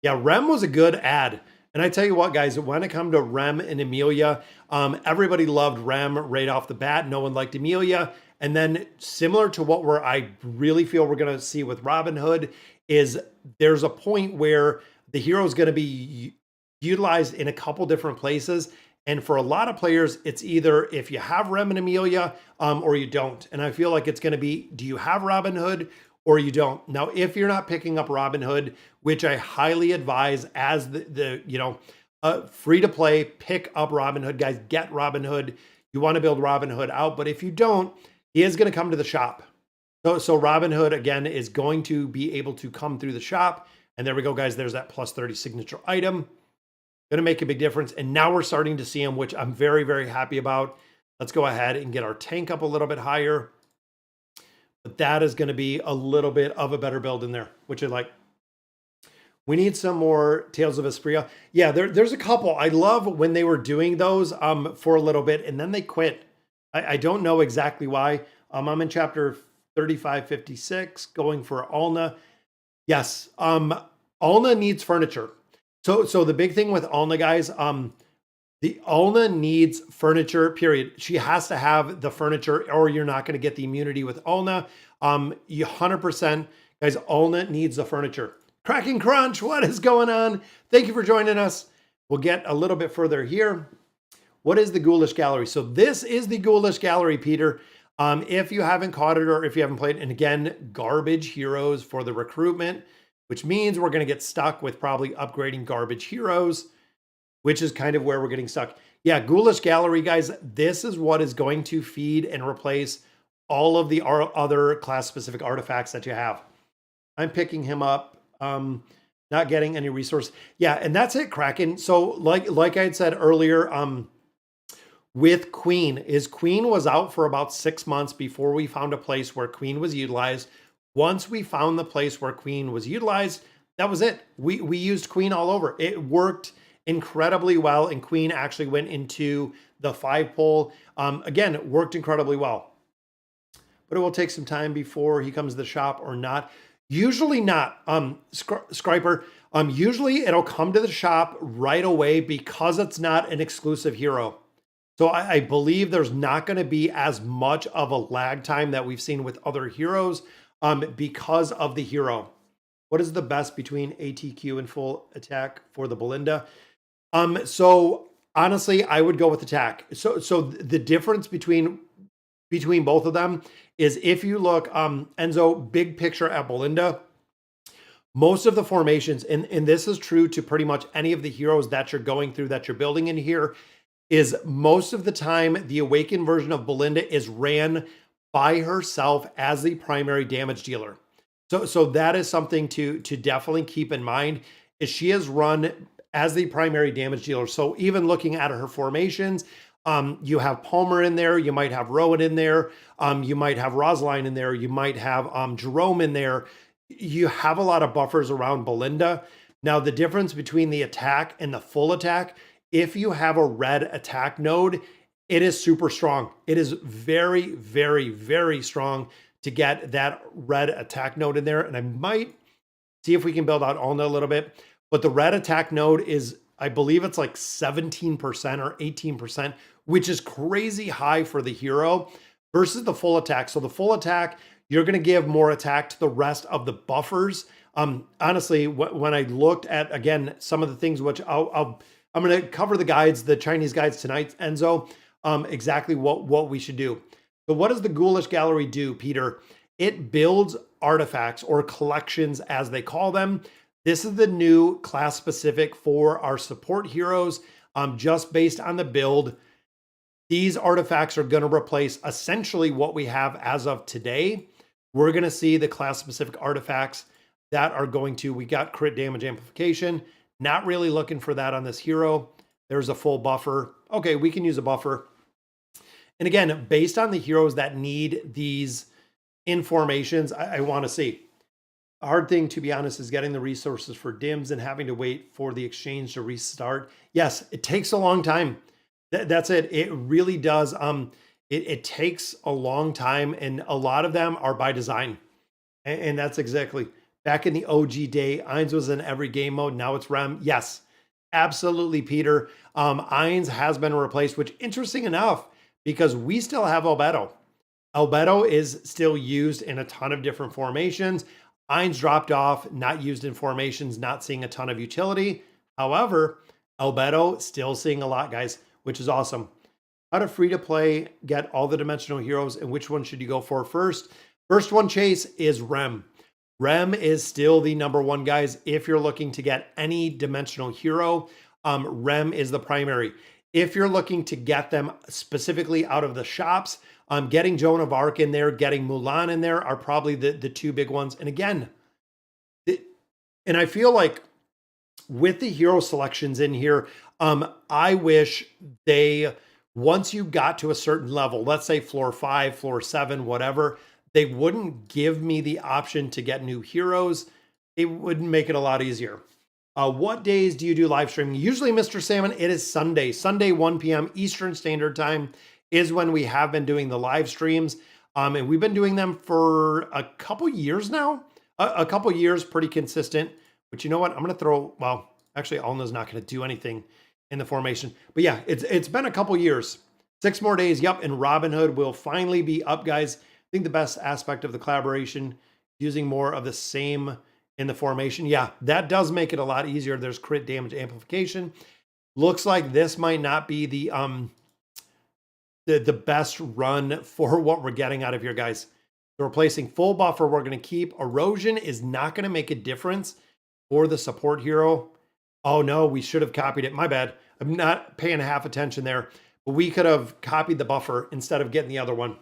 Yeah, Rem was a good ad. And I tell you what, guys, when it comes to Rem and Emilia, everybody loved Rem right off the bat. No one liked Emilia. And then similar to what I really feel we're going to see with Robin Hood is there's a point where the hero is going to be utilized in a couple different places. And for a lot of players, it's either if you have Rem and Emilia or you don't. And I feel like it's going to be, do you have Robin Hood or you don't? Now, if you're not picking up Robin Hood, which I highly advise as the free to play, pick up Robin Hood, guys, get Robin Hood. You want to build Robin Hood out. But if you don't, he is going to come to the shop. So Robin Hood, again, is going to be able to come through the shop. And there we go, guys. There's that plus 30 signature item. Going to make a big difference. And now we're starting to see him, which I'm very, very happy about. Let's go ahead and get our tank up a little bit higher. But that is going to be a little bit of a better build in there, which I like. We need some more Tales of Aspria. Yeah, there's a couple. I love when they were doing those for a little bit, and then they quit. I don't know exactly why. I'm in chapter 3556, going for Alna. Yes, Alna needs furniture. So the big thing with Alna, guys, the Alna needs furniture, period. She has to have the furniture or you're not going to get the immunity with Alna. You 100%, guys, Alna needs the furniture. Cracking Crunch, what is going on? Thank you for joining us. We'll get a little bit further here. What is the Ghoulish Gallery? So this is the Ghoulish Gallery, Peter. If you haven't caught it or if you haven't played, and again, garbage heroes for the recruitment, which means we're going to get stuck with probably upgrading garbage heroes, which is kind of where we're getting stuck. Yeah, Ghoulish Gallery, guys, this is what is going to feed and replace all of the other class-specific artifacts that you have. I'm picking him up, not getting any resource. Yeah, and that's it, Kraken. So like I had said earlier, with Queen was out for about 6 months before we found a place where Queen was utilized. Once we found the place where Queen was utilized, that was it. We used Queen all over. It worked incredibly well, and Queen actually went into the 5 pole. Again, it worked incredibly well. But it will take some time before he comes to the shop or not. Usually not, Scriper. Usually it'll come to the shop right away because it's not an exclusive hero. So I believe there's not going to be as much of a lag time that we've seen with other heroes because of the hero. What is the best between ATQ and full attack for the Belinda? So honestly, I would go with attack. So the difference between both of them is if you look, Enzo, big picture at Belinda, most of the formations, and this is true to pretty much any of the heroes that you're going through, that you're building in here, is most of the time the awakened version of Belinda is ran by herself as the primary damage dealer. So that is something to definitely keep in mind, is she is run as the primary damage dealer. So even looking at her formations, you have Palmer in there, you might have Rowan in there, you might have Rosaline in there, you might have Jerome in there. You have a lot of buffers around Belinda. Now, the difference between the attack and the full attack, if you have a red attack node, it is super strong. It is very, very, very strong to get that red attack node in there. And I might see if we can build out Alna a little bit. But the red attack node is, I believe it's like 17% or 18%, which is crazy high for the hero versus the full attack. So the full attack, you're going to give more attack to the rest of the buffers. Honestly, when I looked at, again, some of the things, which I'm going to cover the guides, the Chinese guides tonight, Enzo, exactly what we should do. So what does the Ghoulish Gallery do, Peter? It builds artifacts or collections, as they call them. This is the new class specific for our support heroes, just based on the build. These artifacts are going to replace essentially what we have as of today. We're going to see the class specific artifacts that are going to, we got crit damage amplification. Not really looking for that on this hero. There's a full buffer. Okay, we can use a buffer. And again, based on the heroes that need these informations, I want to see. hard thing, to be honest, is getting the resources for dims and having to wait for the exchange to restart. Yes, it takes a long time. That's it. It really does. It takes a long time, and a lot of them are by design. And that's exactly, back in the OG day, Eins was in every game mode. Now it's REM. Yes, absolutely, Peter. Eins has been replaced, which, interesting enough, because we still have Albedo. Albedo is still used in a ton of different formations. Eins dropped off, not used in formations, not seeing a ton of utility. However, Albedo still seeing a lot, guys, which is awesome. How to free to play get all the dimensional heroes, and which one should you go for first? First one, Chase, is Rem. Rem is still the number one, guys. If you're looking to get any dimensional hero, Rem is the primary. If you're looking to get them specifically out of the shops, getting Joan of Arc in there, getting Mulan in there are probably the two big ones. And again, and I feel like with the hero selections in here, I wish they, once you got to a certain level, let's say floor 5, floor 7, whatever, they wouldn't give me the option to get new heroes. It wouldn't make it a lot easier. What days do you do live streaming? Usually, Mr. Salmon, it is Sunday. Sunday, 1 p.m. Eastern Standard Time is when we have been doing the live streams. And we've been doing them for a couple years now. A couple years, pretty consistent. But you know what? I'm going to throw, well, actually, Alna's not going to do anything in the formation. But yeah, it's been a couple years. 6 more days. Yep. And Robin Hood will finally be up, guys. I think the best aspect of the collaboration, using more of the same in the formation. Yeah, that does make it a lot easier. There's crit damage amplification. Looks like this might not be the best run for what we're getting out of here, guys. So replacing full buffer, we're going to keep. Erosion is not going to make a difference for the support hero. Oh no, we should have copied it. My bad. I'm not paying half attention there. But we could have copied the buffer instead of getting the other one.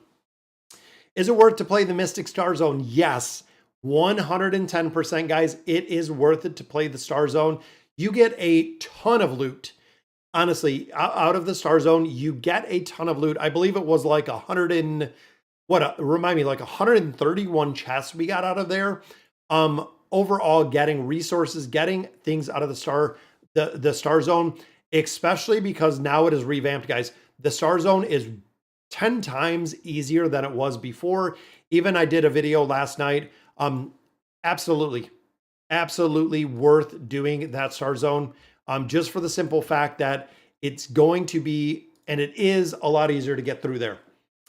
Is it worth to play the Mystic Star Zone? Yes. 110%, guys. It is worth it to play the Star Zone. You get a ton of loot. Honestly, out of the Star Zone, you get a ton of loot. I believe it was like 131 chests we got out of there. Overall, getting resources, getting things out of the Star Zone, especially because now it is revamped, guys. The Star Zone is 10 times easier than it was before. Even I did a video last night. Absolutely worth doing that Star Zone. Just for the simple fact that it's going to be, and it is a lot easier to get through there.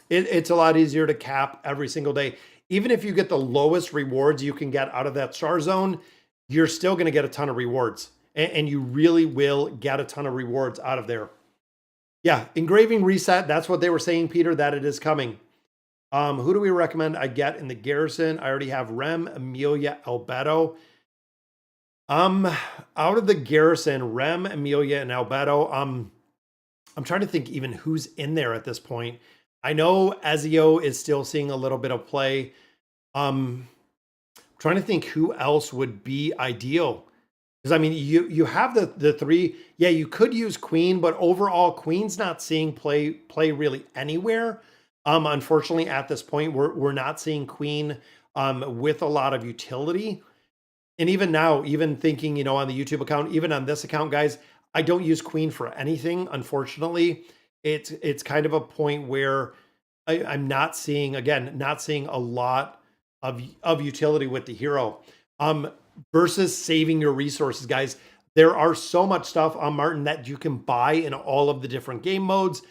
It's a lot easier to cap every single day. Even if you get the lowest rewards you can get out of that Star Zone, you're still going to get a ton of rewards. And you really will get a ton of rewards out of there. Yeah, engraving reset. That's what they were saying, Peter, that it is coming. Who do we recommend I get in the garrison? I already have Rem, Amelia, Albedo. Out of the garrison, Rem, Amelia, and Albedo. I'm trying to think even who's in there at this point. I know Ezio is still seeing a little bit of play. Trying to think who else would be ideal. Because I mean, you have the three. Yeah, you could use Queen, but overall, Queen's not seeing play really anywhere. Unfortunately, at this point, we're not seeing Queen with a lot of utility. And even now, even thinking, you know, on the YouTube account, even on this account, guys, I don't use Queen for anything. Unfortunately, it's kind of a point where I'm not seeing a lot of utility with the hero. Versus saving your resources, guys. There are so much stuff on Martin that you can buy in all of the different game modes.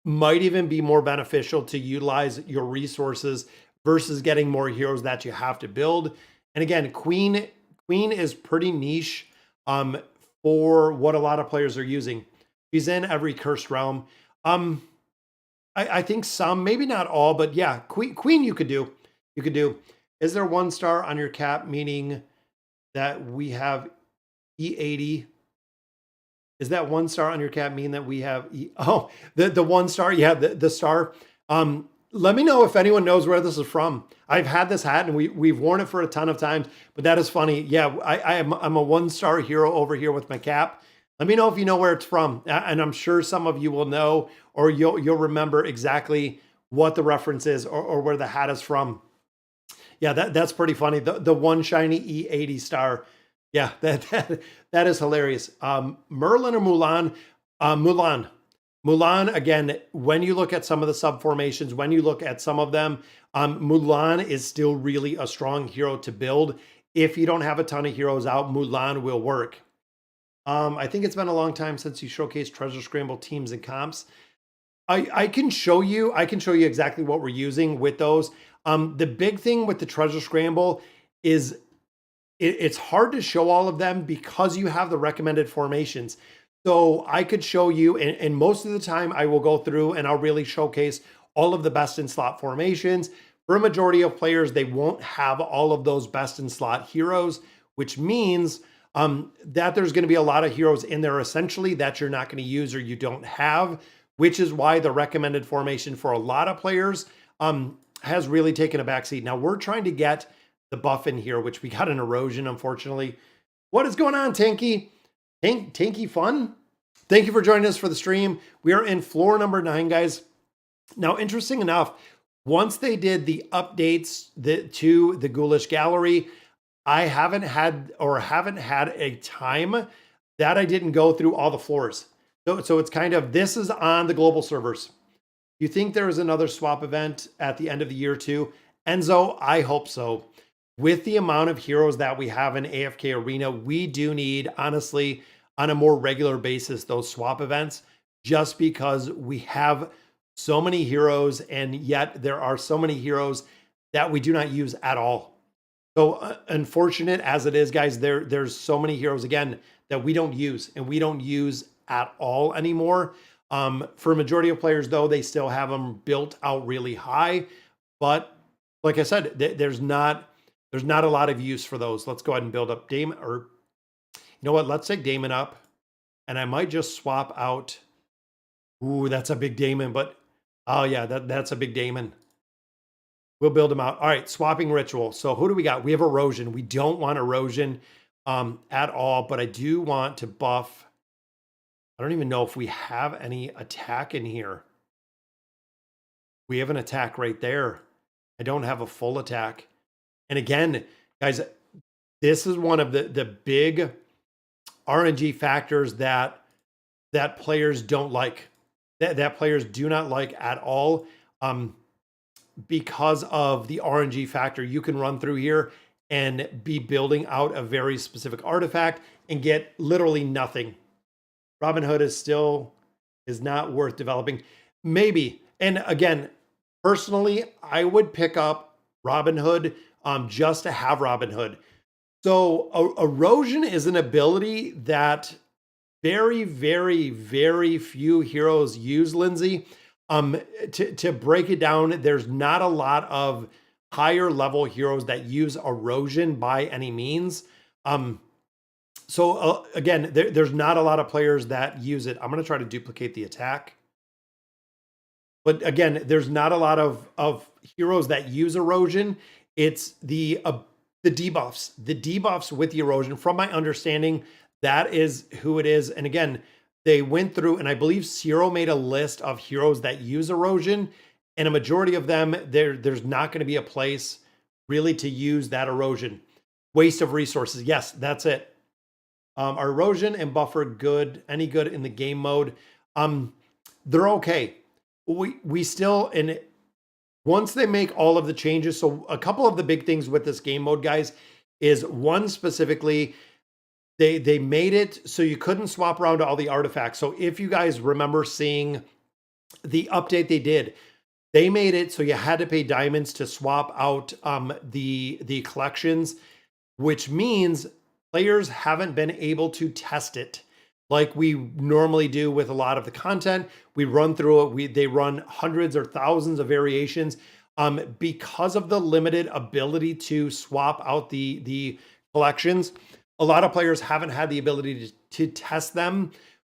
Might even be more beneficial to utilize your resources versus getting more heroes that you have to build. And again, Queen is pretty niche for what a lot of players are using. She's in every cursed realm. I think some, maybe not all, but yeah, Queen you could do. You could do. Is there 1 star on your cap, meaning that we have E80? Is that 1 star on your cap mean that we have the 1 star? Yeah, the star. Let me know if anyone knows where this is from. I've had this hat and we've worn it for a ton of times, but that is funny. Yeah, I'm a 1 star hero over here with my cap. Let me know if you know where it's from, and I'm sure some of you will know, or you'll remember exactly what the reference is or where the hat is from. Yeah, that's pretty funny. The one shiny E80 star. Yeah, that is hilarious. Merlin or Mulan? Mulan. Mulan, again, when you look at some of the sub formations, when you look at some of them, Mulan is still really a strong hero to build. If you don't have a ton of heroes out, Mulan will work. I think it's been a long time since you showcased Treasure Scramble teams and comps. I can show you. I can show you exactly what we're using with those. The big thing with the Treasure Scramble is it's hard to show all of them because you have the recommended formations. So I could show you, and most of the time I will go through and I'll really showcase all of the best in slot formations. For a majority of players, they won't have all of those best in slot heroes, which means that there's going to be a lot of heroes in there essentially that you're not going to use or you don't have, which is why the recommended formation for a lot of players has really taken a backseat. Now we're trying to get the buff in here, which we got an erosion, unfortunately. What is going on, Tanky? Tanky fun? Thank you for joining us for the stream. We are in floor number 9, guys. Now, interesting enough, once they did the updates to the Ghoulish Gallery, I haven't had a time that I didn't go through all the floors. So it's kind of, this is on the global servers. You think there is another swap event at the end of the year too? Enzo, I hope so. With the amount of heroes that we have in AFK Arena, we do need, honestly, on a more regular basis, those swap events, just because we have so many heroes, and yet there are so many heroes that we do not use at all. So unfortunate as it is, guys, there's so many heroes, again, that we don't use, and we don't use at all anymore. For a majority of players, though, they still have them built out really high. But like I said, there's not a lot of use for those. Let's go ahead and build up Damon, or you know what? Let's take Damon up, and I might just swap out. Ooh, that's a big Damon, but oh yeah, that's a big Damon. We'll build him out. All right, swapping ritual. So who do we got? We have erosion. We don't want erosion at all, but I do want to buff. I don't even know if we have any attack in here. We have an attack right there. I don't have a full attack. And again, guys, this is one of the big RNG factors that players don't like, that players do not like at all, because of the RNG factor. You can run through here and be building out a very specific artifact and get literally nothing. Robin Hood is not worth developing. Maybe. And again, personally, I would pick up Robin Hood just to have Robin Hood. So erosion is an ability that very, very, very few heroes use, Lindsay. To break it down, there's not a lot of higher level heroes that use erosion by any means. So again, there's not a lot of players that use it. I'm going to try to duplicate the attack. But again, there's not a lot of heroes that use erosion. It's the debuffs. The debuffs with the erosion, from my understanding, that is who it is. And again, they went through, and I believe Zero made a list of heroes that use erosion, and a majority of them, there's not going to be a place really to use that erosion. Waste of resources. Yes, that's it. Are erosion and buffer good? Any good in the game mode? They're okay. We still, and once they make all of the changes, so a couple of the big things with this game mode, guys, is one specifically, they made it so you couldn't swap around all the artifacts. So if you guys remember seeing the update they did, they made it so you had to pay diamonds to swap out the collections, which means players haven't been able to test it like we normally do with a lot of the content. We run through it. They run hundreds or thousands of variations because of the limited ability to swap out the collections. A lot of players haven't had the ability to test them.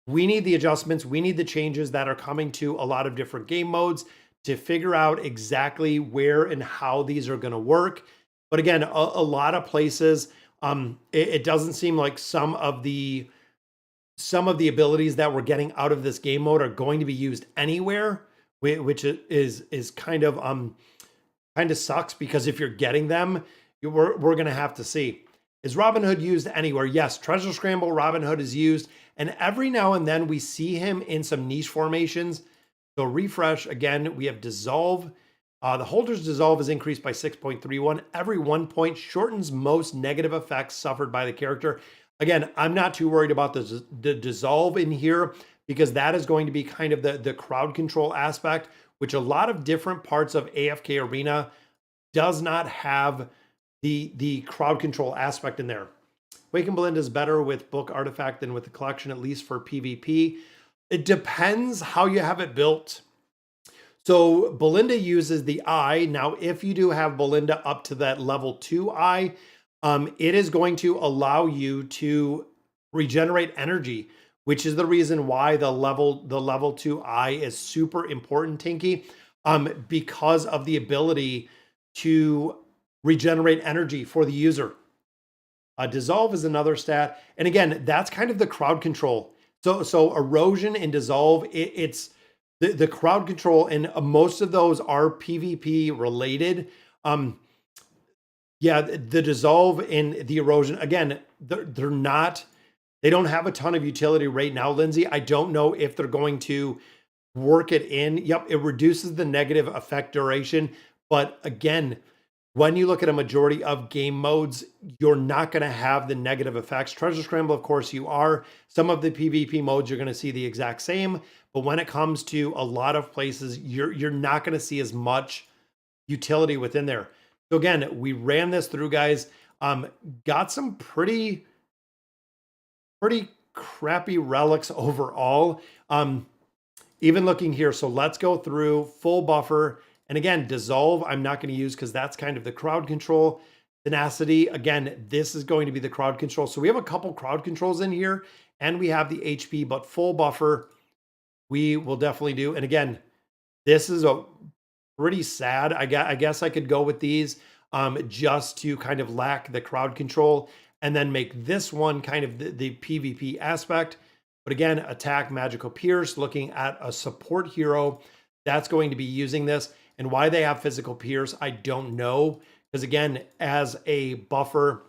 We need the adjustments. We need the changes that are coming to a lot of different game modes to figure out exactly where and how these are going to work. But again, a lot of places, it doesn't seem like some of the abilities that we're getting out of this game mode are going to be used anywhere, which is kind of kind of sucks because if you're getting them, we're going to have to see. Is Robin Hood used anywhere? Yes, Treasure Scramble, Robin Hood is used. And every now and then we see him in some niche formations. So refresh, again, we have Dissolve. The holder's dissolve is increased by 6.31. Every 1 point shortens most negative effects suffered by the character. Again, I'm not too worried about the dissolve in here because that is going to be kind of the crowd control aspect, which a lot of different parts of AFK Arena does not have the crowd control aspect in there. Waken Blend is better with book artifact than with the collection, at least for PvP. It depends how you have it built. So Belinda uses the eye. Now, if you do have Belinda up to that level 2 eye, it is going to allow you to regenerate energy, which is the reason why the level 2 eye is super important, Tinky, because of the ability to regenerate energy for the user. Dissolve is another stat. And again, that's kind of the crowd control. So erosion and dissolve, it's the crowd control, and most of those are PvP related. Yeah, the dissolve and the erosion, again, they're not, they don't have a ton of utility right now, Lindsay. I don't know if they're going to work it in. Yep, it reduces the negative effect duration. But again, when you look at a majority of game modes, you're not going to have the negative effects. Treasure Scramble, of course, you are. Some of the PvP modes, you're going to see the exact same. But when it comes to a lot of places, you're not going to see as much utility within there. So again, we ran this through, guys. Got some pretty crappy relics overall. Even looking here, so let's go through full buffer. And again, dissolve, I'm not going to use because that's kind of the crowd control. Tenacity, again, this is going to be the crowd control. So we have a couple crowd controls in here, and we have the HP, but full buffer, we will definitely do. And again, this is a pretty sad. I guess I could go with these just to kind of lack the crowd control and then make this one kind of the PvP aspect. But again, attack, magical pierce, looking at a support hero that's going to be using this. And why they have physical pierce, I don't know. Because again, as a buffer,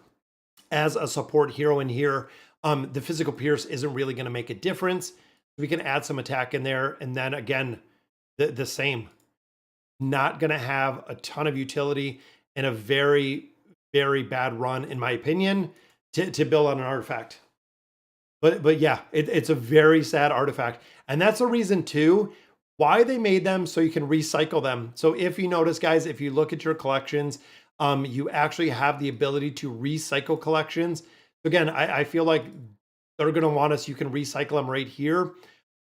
as a support hero in here, the physical pierce isn't really going to make a difference. We can add some attack in there. And then again, the same. Not going to have a ton of utility and a very, very bad run, in my opinion, to build on an artifact. But yeah, it's a very sad artifact. And that's the reason too, why they made them so you can recycle them. So if you notice, guys, if you look at your collections, you actually have the ability to recycle collections. Again, I feel like they're going to want us, you can recycle them right here.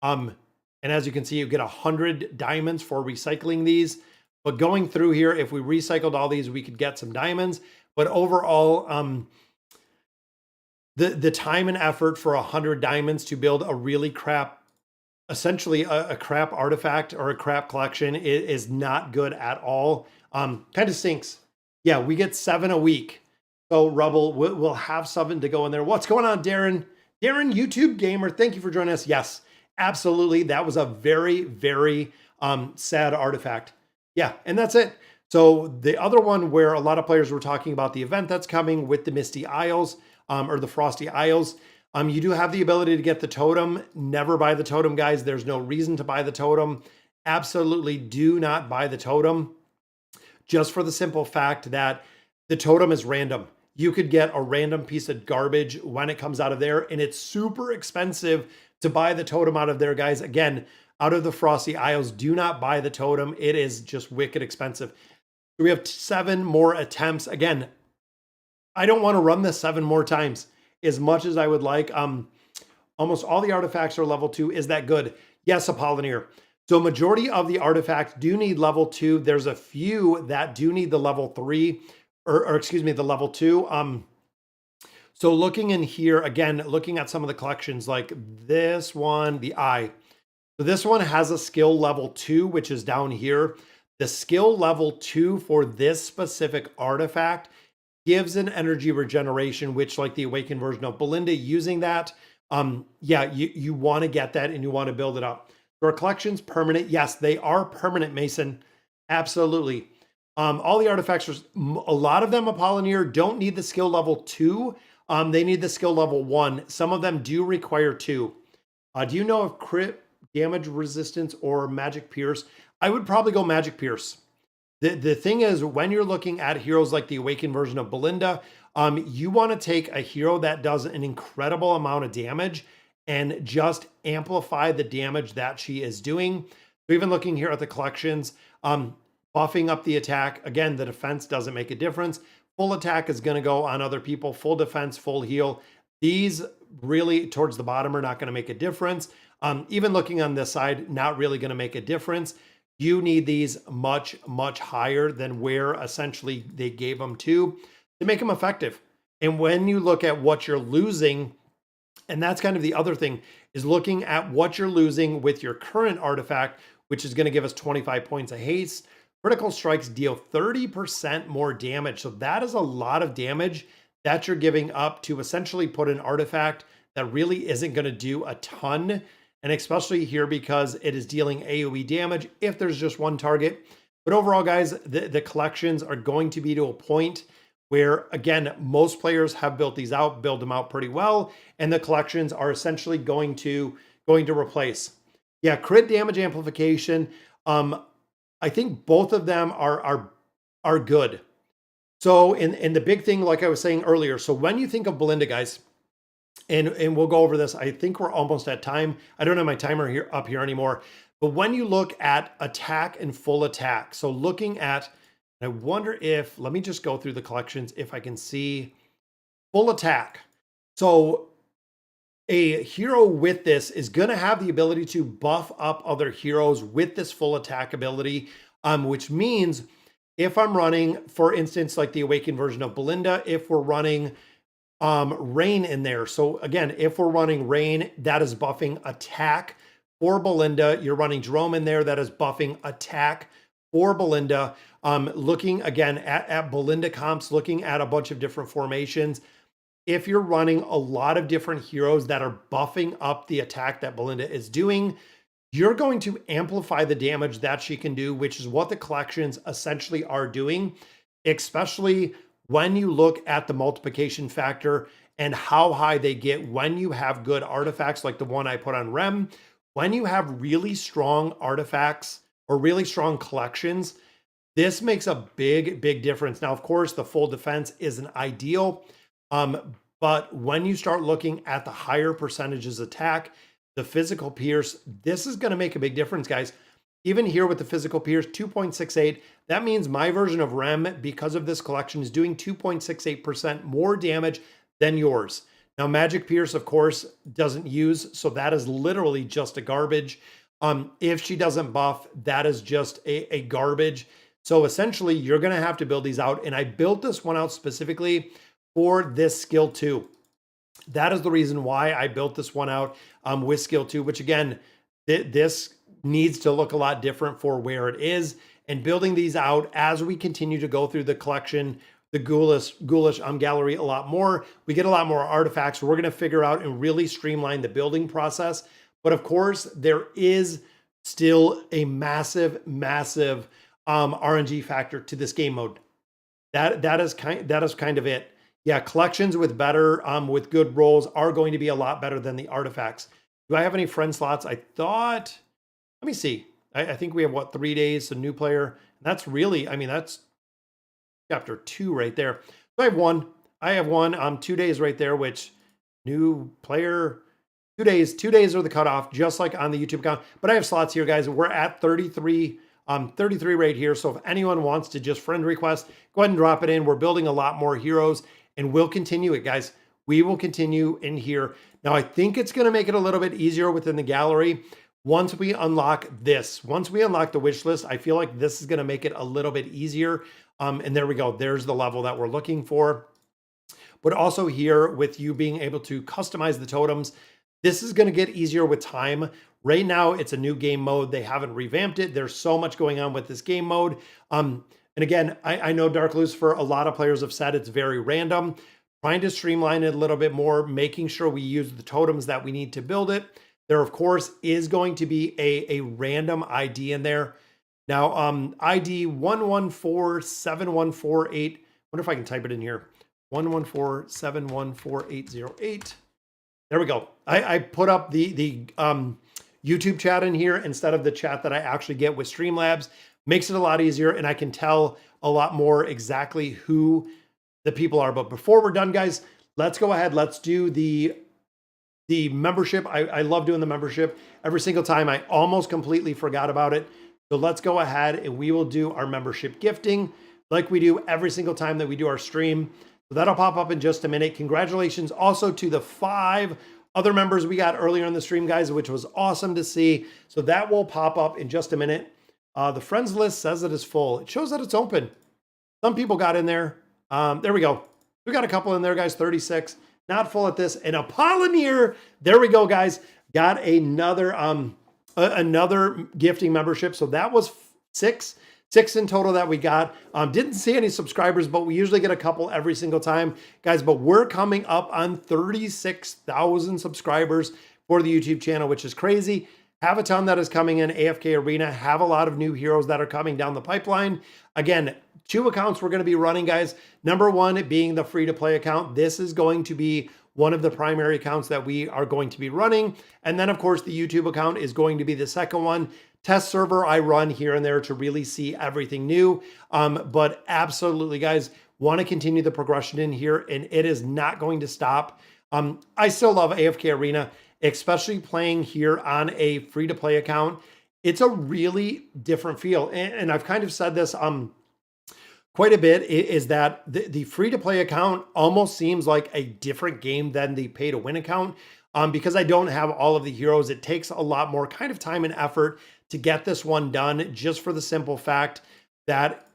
And as you can see, you get 100 diamonds for recycling these. But going through here, if we recycled all these, we could get some diamonds. But overall, the time and effort for 100 diamonds to build a really crap, essentially a crap artifact or a crap collection is not good at all. Kind of stinks. Yeah, we get 7 a week. So Rubble, we'll have 7 to go in there. What's going on, Darren? Darren, YouTube Gamer, thank you for joining us. Yes, absolutely. That was a very, very sad artifact. Yeah, and that's it. So the other one where a lot of players were talking about the event that's coming with the Misty Isles, or the Frosty Isles. You do have the ability to get the totem. Never buy the totem, guys. There's no reason to buy the totem. Absolutely do not buy the totem. Just for the simple fact that the totem is random. You could get a random piece of garbage when it comes out of there, and it's super expensive to buy the totem out of there, guys. Again, out of the Frosty Isles, do not buy the totem. It is just wicked expensive. We have 7 more attempts. Again, I don't want to run this 7 more times as much as I would like. Almost all the artifacts are level 2. Is that good? Yes, Apollinaire. So majority of the artifacts do need level 2. There's a few that do need the level 3, or excuse me, the level 2. So looking in here, again, looking at some of the collections like this one, the Eye. So this one has a skill level 2, which is down here. The skill level 2 for this specific artifact gives an energy regeneration, which like the awakened version of Belinda using that. Yeah, you want to get that and you want to build it up. So our collections permanent. Yes, they are permanent, Mason. Absolutely. All the artifacts, a lot of them Apollinaire don't need the skill level 2. They need the skill level 1. Some of them do require 2. Do you know if crit damage resistance or magic pierce? I would probably go magic pierce. The thing is, when you're looking at heroes like the awakened version of Belinda, you want to take a hero that does an incredible amount of damage and just amplify the damage that she is doing. So even looking here at the collections, buffing up the attack. Again, the defense doesn't make a difference. Full attack is going to go on other people. Full defense, full heal. These really towards the bottom are not going to make a difference. Even looking on this side, not really going to make a difference. You need these much, much higher than where essentially they gave them to make them effective. And when you look at what you're losing, and that's kind of the other thing, is looking at what you're losing with your current artifact, which is going to give us 25 points of haste. Critical strikes deal 30% more damage. So that is a lot of damage that you're giving up to essentially put an artifact that really isn't going to do a ton. And especially here because it is dealing AoE damage if there's just one target. But overall, guys, the collections are going to be to a point where, again, most players have built these out, build them out pretty well, and the collections are essentially going to replace. Yeah, crit damage amplification. I think both of them are good. So in the big thing, like I was saying earlier, so when you think of Belinda, guys, and we'll go over this, I think we're almost at time. I don't have my timer here up here anymore. But when you look at attack and full attack, so looking at, I wonder if, let me just go through the collections if I can see full attack. So a hero with this is going to have the ability to buff up other heroes with this full attack ability, which means if I'm running, for instance, like the awakened version of Belinda, if we're running Rain in there. So again, if we're running Rain, that is buffing attack for Belinda. You're running Jerome in there, that is buffing attack for Belinda. Looking again at Belinda comps, looking at a bunch of different formations. If you're running a lot of different heroes that are buffing up the attack that Belinda is doing, you're going to amplify the damage that she can do, which is what the collections essentially are doing, especially when you look at the multiplication factor and how high they get when you have good artifacts like the one I put on Rem. When you have really strong artifacts or really strong collections, this makes a big, big difference. Now, of course, the full defense isn't ideal, but when you start looking at the higher percentages attack, the physical pierce, this is going to make a big difference, guys. Even here with the physical pierce, 2.68, that means my version of Rem, because of this collection, is doing 2.68% more damage than yours. Now, magic pierce, of course, doesn't use, so that is literally just a garbage. If she doesn't buff, that is just a garbage. So essentially, you're going to have to build these out. And I built this one out specifically for this skill 2. That is the reason why I built this one out with skill 2, which again, this needs to look a lot different for where it is. And building these out as we continue to go through the collection, the Ghoulish Gallery a lot more, we get a lot more artifacts. We're going to figure out and really streamline the building process. But of course, there is still a massive RNG factor to this game mode. That is kind of it. Yeah, collections with better, with good rolls are going to be a lot better than the artifacts. Do I have any friend slots? I thought, let me see. I think we have, what, 3 days, a new player. And that's really, I mean, that's chapter 2 right there. So I have one, 2 days right there, which new player, 2 days. 2 days are the cutoff, just like on the YouTube account. But I have slots here, guys. We're at 33 right here. So if anyone wants to just friend request, go ahead and drop it in. We're building a lot more heroes, and we'll continue it, guys. We will continue in here. Now, I think it's going to make it a little bit easier within the gallery. Once we unlock this, once we unlock the wish list, I feel like this is going to make it a little bit easier. And there we go. There's the level that we're looking for. But also here with you being able to customize the totems, this is going to get easier with time. Right now, it's a new game mode. They haven't revamped it. There's so much going on with this game mode. And again, I know Dark Lucifer, a lot of players have said it's very random. Trying to streamline it a little bit more, making sure we use the totems that we need to build it. There, of course, is going to be a random ID in there. Now, ID 1147148. Wonder if I can type it in here. 114714808. There we go. I put up the YouTube chat in here instead of the chat that I actually get with Streamlabs. Makes it a lot easier, and I can tell a lot more exactly who the people are. But before we're done, guys, let's go ahead. Let's do the membership. I love doing the membership every single time. I almost completely forgot about it. So let's go ahead and we will do our membership gifting like we do every single time that we do our stream. So that'll pop up in just a minute. Congratulations also to the 5 other members we got earlier in the stream, guys, which was awesome to see. So that will pop up in just a minute. The friends list says it is full. It shows that it's open. Some people got in there. There we go. We got a couple in there, guys, 36. Not full at this. And Apollonier, there we go, guys. Got another gifting membership. So that was 6 in total that we got. Didn't see any subscribers, but we usually get a couple every single time, guys. But we're coming up on 36,000 subscribers for the YouTube channel, which is crazy. Have a ton that is coming in AFK Arena. Have a lot of new heroes that are coming down the pipeline. Again, 2 accounts we're going to be running, guys. Number 1 being the free-to-play account. This is going to be one of the primary accounts that we are going to be running. And then, of course, the YouTube account is going to be the second one. Test server I run here and there to really see everything new. But absolutely, guys, want to continue the progression in here, and it is not going to stop. I still love AFK Arena, especially playing here on a free-to-play account. It's a really different feel. And I've kind of said this quite a bit, is that the free-to-play account almost seems like a different game than the pay-to-win account. Because I don't have all of the heroes, it takes a lot more kind of time and effort to get this one done, just for the simple fact that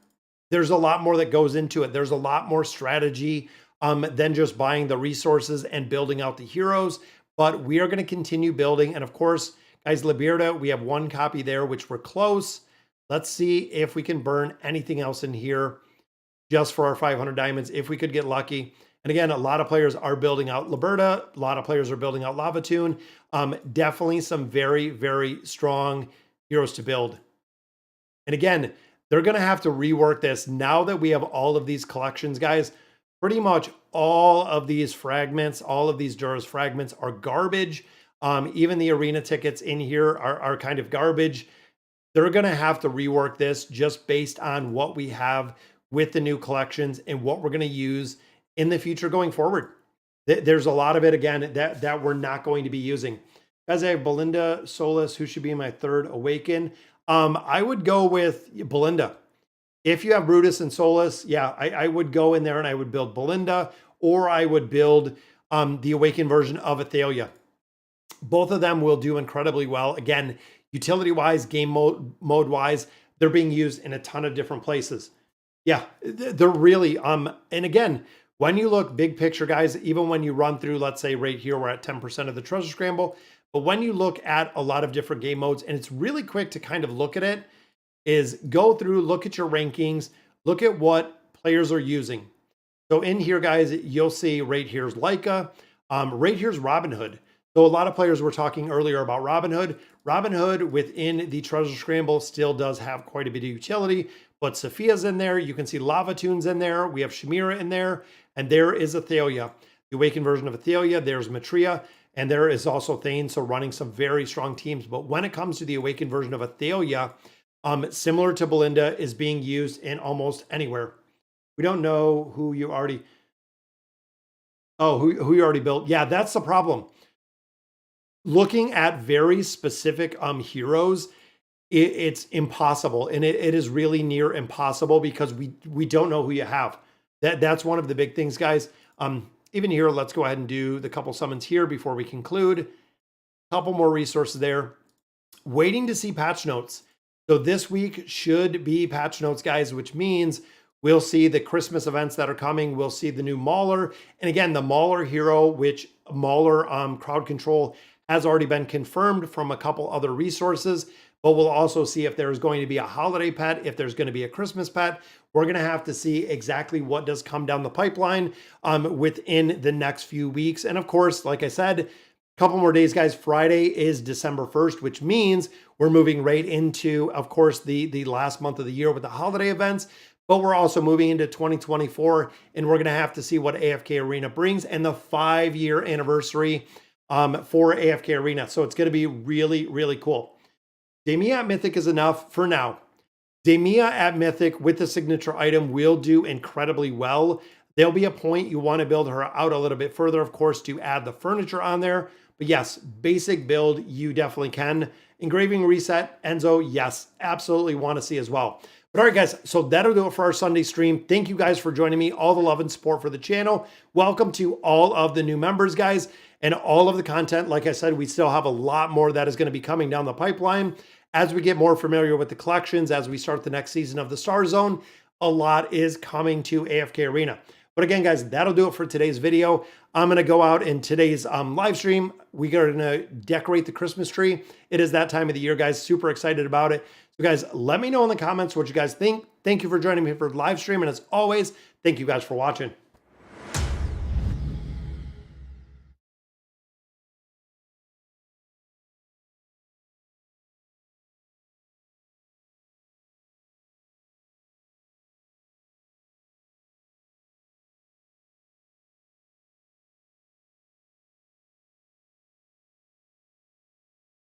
there's a lot more that goes into it. There's a lot more strategy than just buying the resources and building out the heroes. But we are going to continue building. And of course, guys, Liberta, we have 1 copy there, which we're close. Let's see if we can burn anything else in here just for our 500 diamonds, if we could get lucky. And again, a lot of players are building out Liberta. A lot of players are building out Lavatoon. Definitely some very, very strong heroes to build. And again, they're going to have to rework this now that we have all of these collections, guys. Pretty much all of these fragments, all of these Duras fragments are garbage. Even the arena tickets in here are kind of garbage. They're going to have to rework this just based on what we have with the new collections and what we're going to use in the future going forward. There's a lot of it, again, that we're not going to be using. Guys, I have Belinda, Solus, who should be my 3rd Awaken. I would go with Belinda. If you have Brutus and Solus, yeah, I would go in there and I would build Belinda, or I would build the Awaken version of Athalia. Both of them will do incredibly well. Again, utility-wise, game mode-wise, they're being used in a ton of different places. Yeah, they're really, and again, when you look big picture, guys, even when you run through, let's say right here, we're at 10% of the treasure scramble. But when you look at a lot of different game modes, and it's really quick to kind of look at it, is go through, look at your rankings, look at what players are using. So in here, guys, you'll see right here's Leica, right here's Robin Hood. So a lot of players were talking earlier about Robin Hood. Robin Hood within the treasure scramble still does have quite a bit of utility, but Sophia's in there. You can see Lavatoon's in there. We have Shamira in there, and there is Athalia, the Awakened version of Athalia. There's Matria, and there is also Thane, so running some very strong teams. But when it comes to the Awakened version of Athalia, similar to Belinda, is being used in almost anywhere. We don't know who you already... Oh, who you already built. Yeah, that's the problem. Looking at very specific heroes, it's impossible, and it is really near impossible because we don't know who you have. That's one of the big things, guys. Even here, let's go ahead and do the couple summons here before we conclude. A couple more resources there. Waiting to see patch notes. So this week should be patch notes, guys, which means we'll see the Christmas events that are coming. We'll see the new Mauler. And again, the Mauler hero, which Mauler crowd control has already been confirmed from a couple other resources. But we'll also see if there's going to be a holiday pet, if there's going to be a Christmas pet. We're going to have to see exactly what does come down the pipeline within the next few weeks. And of course, like I said, Couple more days, guys. Friday is December 1st, which means we're moving right into, of course, the last month of the year with the holiday events, but we're also moving into 2024, and we're going to have to see what AFK Arena brings and the 5-year anniversary for AFK Arena. So it's going to be really, really cool. Daemia at Mythic is enough for now. Daemia at Mythic with the signature item will do incredibly well. There'll be a point you want to build her out a little bit further, of course, to add the furniture on there. But yes, basic build, you definitely can. Engraving reset, Enzo, yes, absolutely want to see as well. But all right, guys, so that'll do it for our Sunday stream. Thank you guys for joining me. All the love and support for the channel. Welcome to all of the new members, guys, and all of the content. Like I said, we still have a lot more that is going to be coming down the pipeline. As we get more familiar with the collections, as we start the next season of the Star Zone, a lot is coming to AFK Arena. But again, guys, that'll do it for today's video. I'm going to go out in today's live stream. We are going to decorate the Christmas tree. It is that time of the year, guys. Super excited about it. So guys, let me know in the comments what you guys think. Thank you for joining me for the live stream. And as always, thank you guys for watching.